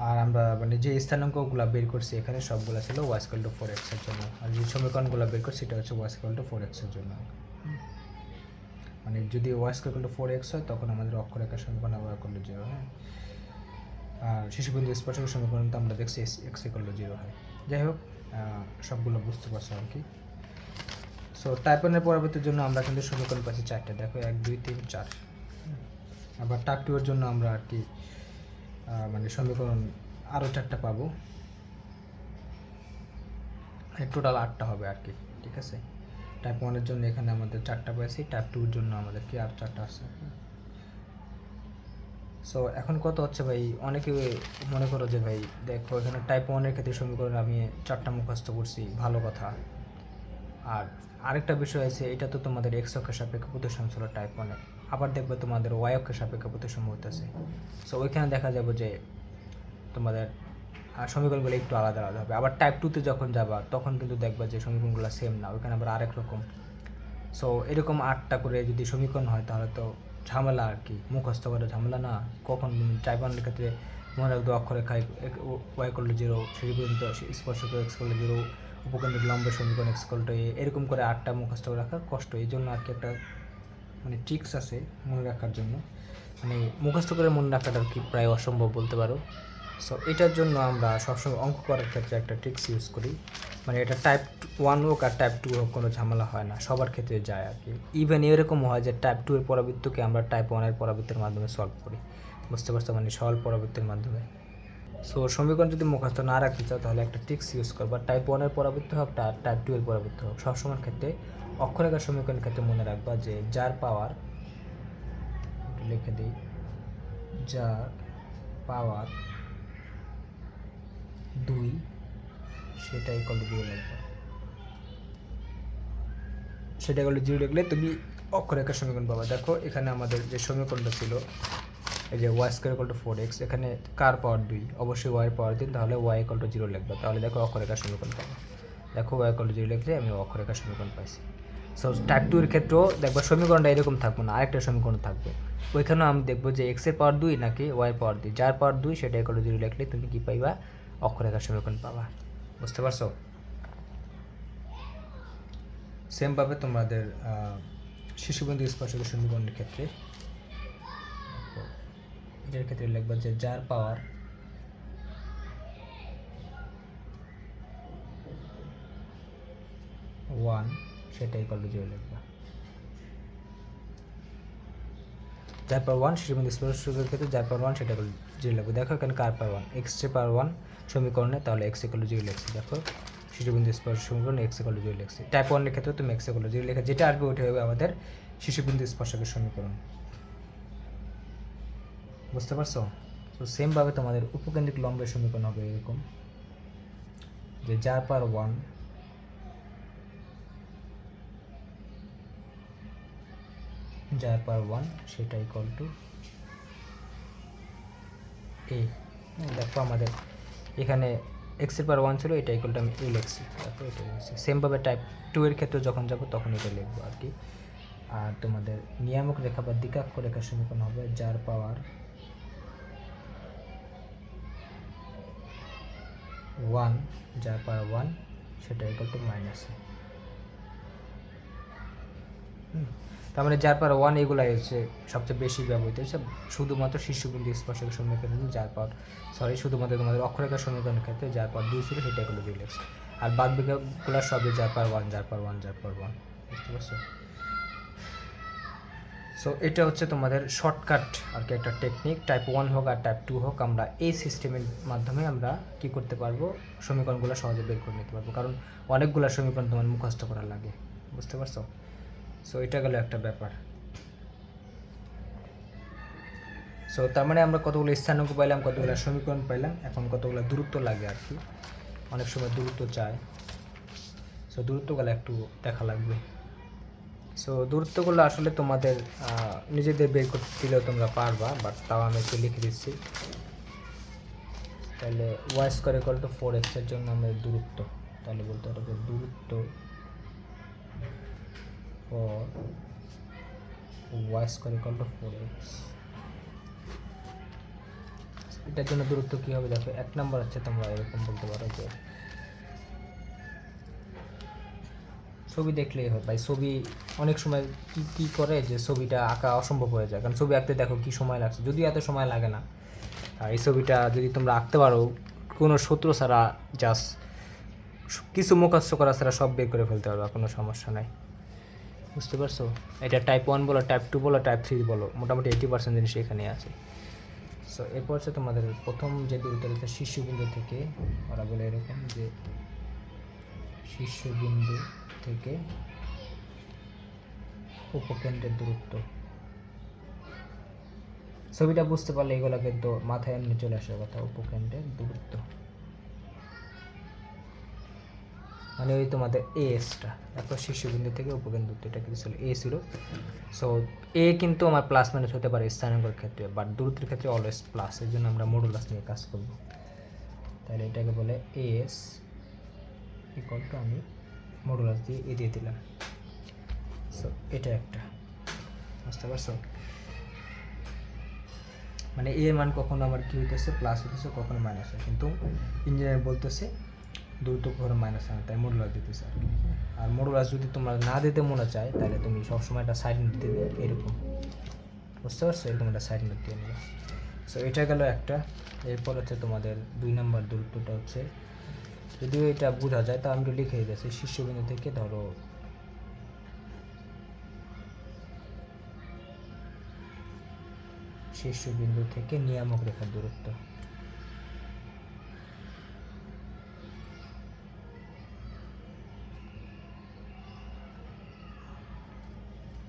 আর আমরা মানে যে স্থানাঙ্কগুলো বের করছি এখানে সবগুলো ছিল y=4x এর জন্য, আর যে সমীকরণগুলো বের করছি এটা হচ্ছে y=4x এর জন্য। মানে যদি y=4x হয় তখন আমাদের অক্ষরেখার সমীকরণ y=0। হ্যাঁ, আর শিশুবিন্দু স্পর্শকের সমীকরণ তো আমরা দেখছি x=0 হয়। যাই হোক, সবগুলো বুঝতে পারছো আর কি। সো টাইপ 1 এর পরবর্তীর জন্য আমরা কিন্তু সমীকরণ পাচ্ছি 4টা, দেখো 1 2 3 4। আবার টাইপ 2 এর জন্য আমরা আর কি মানে সমীকরণ আরও 4টা পাবো, টোটাল 8টা হবে আর কি। ঠিক আছে, টাইপ 1 এর জন্য এখানে আমাদের 4টা পাইছি, টাইপ 2 এর জন্য আমাদের কি আর 4টা আছে। সো এখন কত হচ্ছে ভাই, অনেকে মনে করো যে ভাই দেখো এখানে টাইপ 1 এর ক্ষেত্রে সমীকরণ আমি 4টা মুখস্থ করছি, ভালো কথা। আর আরেকটা বিষয় আছে, এটা তো তোমাদের এক্স অক্ষের সাপেক্ষে প্রতিসম ছিল টাইপ 1 এ, আবার দেখবে তোমাদের ওয়াই অক্ষের সাপেক্ষে প্রতিসম হইতেছে। সো ওইখানে দেখা যাবে যে তোমাদের সমীকরণগুলো একটু আলাদা আলাদা হবে। আবার টাইপ 2 তে যখন যাবা তখন কিন্তু দেখবা যে সমীকরণগুলো সেম না, ওইখানে আবার আরেক রকম। সো এরকম 8টা করে যদি সমীকরণ হয় তাহলে তো ঝামেলা আর কি, মুখস্থ করে ঝামেলা না। কখন টাইপ 1 এর ক্ষেত্রে মনে রাখবে অক্ষরেখায় y=0, সেই পর্যন্ত স্পর্শক x=0, উপকেন্দ্রিক লম্বের সমীকরণ x=a, এরকম করে 8টা মুখস্থ রাখা কষ্ট। এই জন্য আর কি একটা মানে ট্রিক্স আছে মনে রাখার জন্য, মানে মুখস্থ করে মনে রাখাটা আর কি প্রায় অসম্ভব বলতে পারো। সো এটার জন্য আমরা সবসময় অঙ্ক করার ক্ষেত্রে একটা ট্রিক্স ইউজ করি, মানে এটা টাইপ 1 হোক আর টাইপ 2 হোক কোনো ঝামেলা হয় না, সবার ক্ষেত্রে যায় আর কি। ইভেন এরকম হয় যে টাইপ 2 এর পরাবৃত্তকে আমরা টাইপ 1 এর পরাবৃত্তের মাধ্যমে সলভ করি। বুঝতে পারছো, মানে সরল পরাবৃত্তের মাধ্যমে। সো সমীকরণ যদি মুখস্থ না রাখতে চাও তাহলে একটা ট্রিক্স ইউজ করবা, টাইপ 1 এর পরাবৃত্ত হোক টাইপ 2 এর পরাবৃত্ত হোক, সবসময়ের ক্ষেত্রে অক্ষরেখার সমীকরণের ক্ষেত্রে মনে রাখবা যে যার পাওয়ার, লিখে দিই, যার পাওয়ার 2 সেটা =0 লিখবা। সেটা =0 লিখলে তুমি অক্ষরেখার সমীকরণ পাবা। দেখো এখানে আমাদের যে সমীকরণটা ছিল এই যে y²=4x, এখানে কার পাওয়ার 2, অবশ্যই y এর পাওয়ার 3, তাহলে y=0 লিখবা। তাহলে দেখো অক্ষরেখার সমীকরণ পাবো। দেখো y=0 লিখলে আমি অক্ষরেখার সমীকরণ পাইছি। সো টাইপ 2 এর ক্ষেত্রেও দেখবা সমীকরণটা এরকম থাকবে না, আরেকটা সমীকরণ থাকবে। ওইখানেও আমি দেখবো যে x এর পাওয়ার 2 নাকি y এর পাওয়ার 2, যার পাওয়ার 2 সেটা =0 লিখলে তুমি কি পাইবা, অক্ষরেখার সমীকরণ পাবা। বুঝতে পারছো? সেমভাবে তোমাদের শিশুবিন্দু স্পর্শকের সমীকরণের ক্ষেত্রে এর ক্ষেত্রে লিখবা যে যার পাওয়ার 1 সেটা =0 লিখবা। যার পাওয়ার 1 শিশুবিন্দু স্পর্শকের ক্ষেত্রে যার পাওয়ার 1 সেটা =0 লিখবো। দেখো এখানে কার পাওয়ার 1, x এর পাওয়ার 1 সমীকরণে, তাহলে x=0 লিখছি। দেখো শিশুবিন্দু স্পর্শক সমীকরণ x=0 লিখছি। টাইপ 1 এর ক্ষেত্রে তুমি x=0 লেখা যেটা আসবে ওইটা হবে আমাদের শিশুবিন্দু স্পর্শকের সমীকরণ। বুঝতে পারছো? তো সেমভাবে তোমাদের উপকেন্দ্রিক লম্বের সমীকরণ হবে এরকম যে যার পাওয়ার 1 যার পাওয়ার 1 সেটা =a। দেখো আমাদের এখানে x এর পাওয়ার 1 ছিল, এটা আমি a লিখছি। দেখো এটা লিখছি। সেমভাবে টাইপ 2 এর ক্ষেত্রে যখন যাব তখন এটা লিখবো আর কি। আর তোমাদের নিয়ামক রেখা বা দ্বিকাক্ষ রেখার সমীকরণ হবে যার পাওয়ার 1 যার পাওয়ার 1 সেটা =-a। তার মানে যার পাওয়ার 1 এগুলাই হচ্ছে সবচেয়ে বেশি ব্যবহৃত হচ্ছে শুধুমাত্র শিশুবিন্দু স্পর্শকের সমীকরণ, যার পাওয়ার শুধুমাত্র তোমাদের অক্ষরেখার সমীকরণের ক্ষেত্রে যার পাওয়ার 2 ছিল সেটা =0 লিখছে। আর বাদ বাকিগুলো সবই যার পাওয়ার 1 যার পাওয়ার 1 যার পাওয়ার 1। বুঝতে পারছো? সো এটা হচ্ছে তোমাদের শর্টকাট আর কি একটা টেকনিক। টাইপ 1 হোক আর টাইপ 2 হোক, আমরা এই সিস্টেমের মাধ্যমে আমরা কি করতে পারবো, সমীকরণগুলো সহজে বের করে নিতে পারবো, কারণ অনেকগুলো সমীকরণ তোমার মুখস্থ করা লাগে। বুঝতে পারছো? সো এটা গেল একটা ব্যাপার। সো তার মানে আমরা কতগুলো স্থানাঙ্ক পাইলাম, কতগুলো সমীকরণ পাইলাম, এখন কতগুলো দূরত্ব লাগে আর কি, অনেক সময় দূরত্ব চায়। সো দূরত্বগুলো একটু দেখা লাগবে। সো দূরত্বগুলো আসলে তোমাদের নিজেদের বের করতে দিলেও তোমরা পারবা, বাট তাও আমি একটু লিখে দিচ্ছি। তাহলে Y square equal to 4x এর জন্য আমাদের দূরত্ব, তাহলে বলতে হবে দূরত্ব for y square equal to 4x। এটার জন্য দূরত্ব কী হবে দেখো, 1 নম্বর হচ্ছে তোমরা এরকম বলতে পারো যে ছবি দেখলেই হয় ভাই। ছবি অনেক সময় কী করে যে ছবিটা আঁকা অসম্ভব হয়ে যায়, কারণ ছবি আঁকতে দেখো কী সময় লাগছে, যদিও এত সময় লাগে না। আর এই ছবিটা যদি তোমরা আঁকতে পারো কোনো সূত্র ছাড়া, জাস্ট কিছু মুখস্থ করা ছাড়া সব বের করে ফেলতে পারবা, কোনো সমস্যা নাই। বুঝতে পারছো? এটা টাইপ 1 বলো, টাইপ 2 বলো, টাইপ 3 বলো, মোটামুটি 80% জিনিস এখানে আছে। সো এরপর হচ্ছে তোমাদের প্রথম যে দূরত্ব রয়েছে শীর্ষবিন্দু থেকে, ওরা বলে এরকম যে শীর্ষবিন্দু থেকে উপকেন্দ্রের দূরত্ব। ছবিটা বুঝতে পারলে এগুলো কিন্তু মাথায় এমনি চলে আসার কথা, উপকেন্দ্রের দূরত্ব মানে ওই তোমাদের এসটা, তারপর শীর্ষবিন্দু থেকে উপকেন্দ্র দূরত্ব, এটা কিন্তু ছিল এ ছিল। সো এ কিন্তু আমার প্লাস মাইনাস হতে পারে স্থানাঙ্কের ক্ষেত্রে, বাট দূরত্বের ক্ষেত্রে অলওয়েজ প্লাস, এর জন্য আমরা মডুলাস নিয়ে কাজ করব। তাহলে এটাকে বলে এস ইকুয়াল টু, আমি মডুলাস দিয়ে এ দিয়ে দিলাম। সো এটা একটা, বুঝতে পারছো? মানে এ মান কখনো আমার কী হইতেছে প্লাস হইতেছে, কখনো মাইনাস হয়, কিন্তু ইঞ্জিনিয়ার বলতেছে দূরত্ব কখনো মাইনাস হয় না, তাই মডুলাস দিতেছে আর কি। আর মডুলাস যদি তোমরা না দিতে মনে চায় তাহলে তুমি সবসময় একটা সাইড নোট দিবে এরকম, বুঝতে পারছো? এরকম একটা সাইড নোট দিয়ে নেবে। সো এটা গেল একটা। এরপর হচ্ছে তোমাদের 2 নম্বর দূরত্বটা হচ্ছে, যদিও এটা বোঝা যায় তা আমি লিখে দিতেছি, শীর্ষবিন্দু থেকে ধরো শীর্ষবিন্দু থেকে নিয়ামক রেখার দূরত্ব।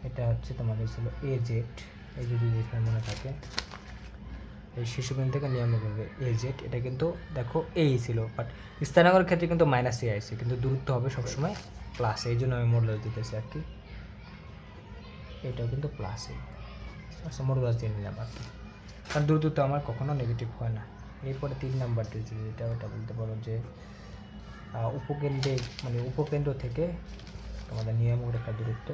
এটা হচ্ছে তোমাদের ছিল এ জেড, এই যদি এখানে মনে থাকে, এই শীর্ষবিন্দু থেকে নিয়ামক হবে এ জেড। এটা কিন্তু দেখো এই ছিল, বাট স্থানাঙ্কের ক্ষেত্রে কিন্তু মাইনাস এ আসছে, কিন্তু দূরত্ব হবে সবসময় প্লাস, এই জন্য আমি মডুলাস দিতেছি আর কি। এটাও কিন্তু প্লাসে, আচ্ছা মডুলাস দিয়ে নিলাম আর কি, কারণ দূরত্ব আমার কখনো নেগেটিভ হয় না। এরপরে 3 নাম্বার দিয়েছি, এটা ওটা বলতে পারো যে উপকেন্দ্রে, মানে উপকেন্দ্র থেকে তোমাদের নিয়ামক রেখার দূরত্ব।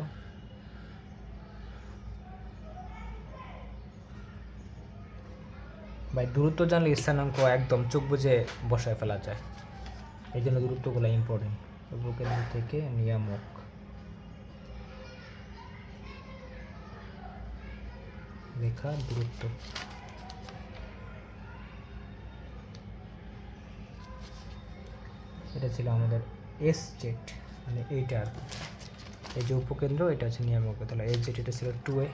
ভাই দূরত্ব জানলে স্থানাঙ্ক একদম চোখ বুঝে বসায় ফেলা যায়, এই জন্য দূরত্বগুলো ইম্পর্টেন্ট। উপকেন্দ্র থেকে নিয়ামক রেখা দূরত্ব, এটা ছিল আমাদের এস জেড, মানে এইটা আর কি, এই যে উপকেন্দ্র, এটা হচ্ছে নিয়ামক। তাহলে এস জেড এটা ছিল 2a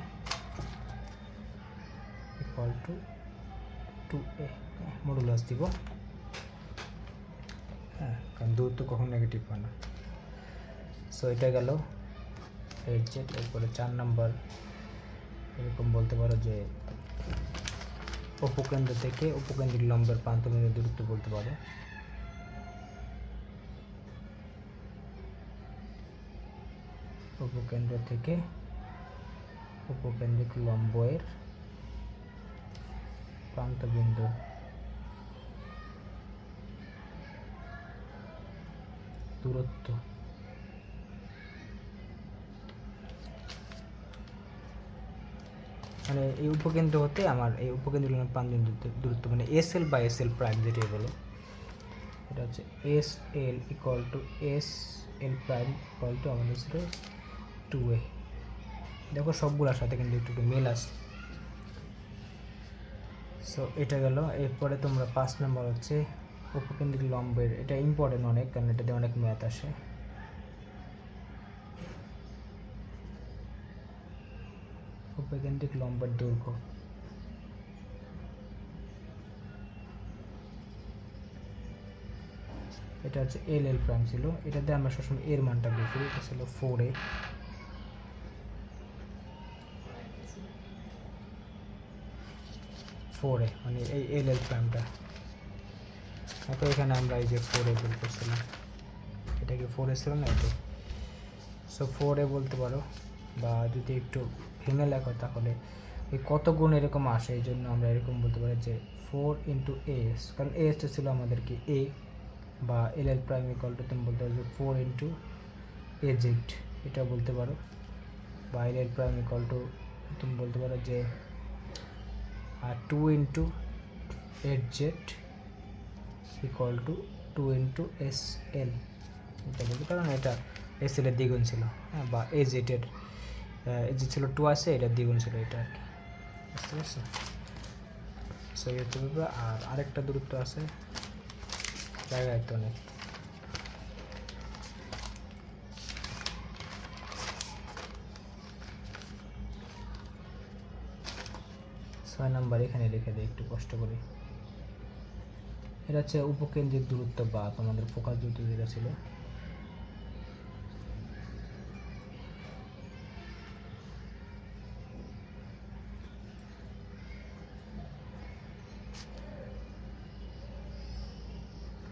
equal to 2a, modulus দিব, হ্যাঁ, কারণ দূরত্ব কখন নেগেটিভ হয় না। সো এটা গেল এস জেড। এরপরে 4 নাম্বার এরকম বলতে পারো যে উপকেন্দ্র থেকে উপকেন্দ্রিক লম্বের প্রান্তবিন্দুর দূরত্ব বলতে পারো। উপকেন্দ্র থেকে উপকেন্দ্রিক লম্বের প্রান্তবিন্দু দূরত্ব, মানে এই উপকেন্দ্র হতে আমার এই উপকেন্দ্রিক প্রান্তবিন্দু দূরত্ব, মানে এস এল বা এস এল প্রাইম যেটাই বলো, এটা হচ্ছে S L equal to S L prime equal to আমাদের ছিল 2a। দেখো সবগুলোর সাথে কিন্তু একটু মিল আছে। সো এটা গেল। এরপরে তোমরা 5 নম্বর হচ্ছে উপকেন্দ্রিক লম্বের, এটা ইম্পর্টেন্ট অনেক, কারণ এটাতে অনেক ম্যাথ আসে। উপকেন্দ্রিক লম্বের দৈর্ঘ্য, এটা হচ্ছে এল এল প্রাইম ছিল, এটাতে আমরা সবসময় এর মানটা বের করি, এটা ছিল 4a। 4a, মানে এই এল প্রাইমটা। তো এখানে আমরা এই যে 4a বের করছিলাম, এটা কি 4a ছিল না? এটা সো 4a বলতে পারো, বা যদি একটু ভেঙে লেখো তাহলে এই কত গুণ এরকম আসে, এই জন্য আমরা এরকম বলতে পারি যে 4 ইন্টু as, কারণ এসটা ছিল আমাদের কি a, বা এল প্রাইম ইকুয়াল টু তুমি বলতে পারো যে 4 ইন্টু az, এটা বলতে পারো, বা এল প্রাইম ইকুয়াল টু তুমি বলতে পারো যে 2 into 8z equal to 2 into sl, এটা বলতে, কারণ এটা এসএল এর দ্বিগুণ ছিল, হ্যাঁ, বা এজ এর যে ছিল 2 আছে, এটা দ্বিগুণ ছিল, এটা আর কি, বুঝতে পারছো? সো এই হচ্ছে ব্যাপার। আর আরেকটা দূরত্ব আছে, জায়গায় তো নেই, 6 নাম্বার এখানে লিখে দিই একটু কষ্ট করে। এটা হচ্ছে উপকেন্দ্রিক দূরত্ব, বা তোমাদের ফোকাস দূরত্ব যেটা ছিল।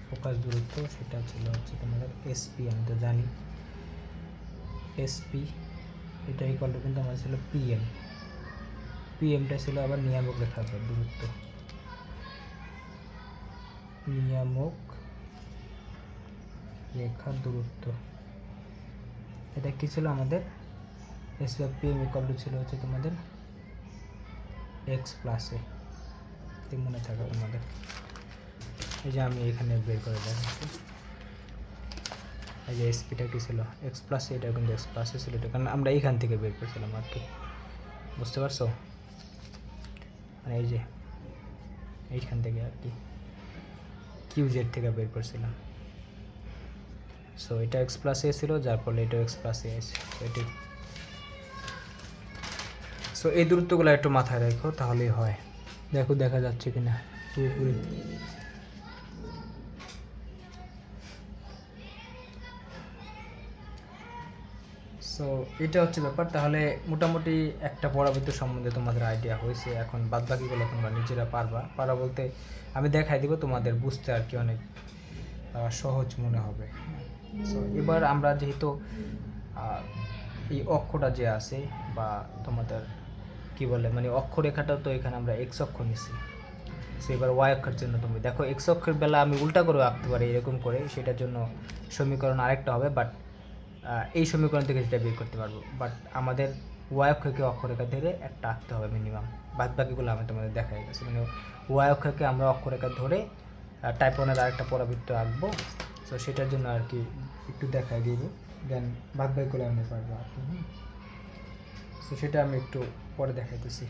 ফোকাস দূরত্ব সেটা ছিল হচ্ছে তোমাদের এসপি, আমি তো জানি এসপি, এটা ইকুয়াল টু কিন্তু আমাদের ছিল পিএম, পিএমটা ছিল আবার নিয়ামক রেখার দূরত্ব, নিয়ামক রেখার দূরত্ব, এটা কি ছিল আমাদের S by PM equal to ছিল হচ্ছে তোমাদের এক্স প্লাসে, মনে থাকে তোমাদের। এই যে আমি এখানে বের করে দেখাচ্ছি, এই যে এসপিটা কি ছিল এক্স প্লাসে, এটা কিন্তু এক্স প্লাসে ছিল, এটা কারণ আমরা এইখান থেকে বের করেছিলাম আর কি, বুঝতে পারছো? মানে এই যে এইখান থেকে আর কি কিউজেড থেকে বের করছিলাম। সো এটা এক্স প্লাস এ ছিল, যার ফলে এটা এক্স প্লাস এ আছে, এটি। সো এই দূরত্বগুলো একটু মাথায় রাখো, তাহলেই হয়। দেখো দেখা যাচ্ছে কিনা পুরোপুরি। সো এটা হচ্ছে ব্যাপার। তাহলে মোটামুটি একটা পরাবৃত্ত সম্বন্ধে তোমাদের আইডিয়া হয়েছে, এখন বাদ বাকিগুলো তোমরা নিজেরা পারা বলতে আমি দেখাই দিব, তোমাদের বুঝতে আর কি অনেক সহজ মনে হবে। সো এবার আমরা যেহেতু এই অক্ষটা যে আছে, বা তোমাদের কি বলে, মানে অক্ষরেখাটা তো এখানে আমরা এক্স অক্ষ নিছি, সো এবার ওয়াই অক্ষের জন্য তুমি দেখো এক্স অক্ষের বেলা আমি উল্টা করে আঁকতে পারি এরকম করে, সেটার জন্য সমীকরণ আরেকটা হবে, বাট এই সমীকরণ থেকে সেটা বের করতে পারবো। বাট আমাদের ওয়াই অক্ষকে অক্ষরেখা ধরে একটা আঁকতে হবে মিনিমাম, বাদ বাকিগুলো আমি তোমাদের দেখাই গেছি। মানে ওয়াই অক্ষকে আমরা অক্ষরেখা ধরে টাইপ 1-এর আরেকটা পরাবৃত্ত আঁকবো, সো সেটার জন্য আর কি একটু দেখাই দিব, দেন বাদ বাকিগুলো আমি পারবো আর কি। সো সেটা আমি একটু পরে দেখাইতেছি।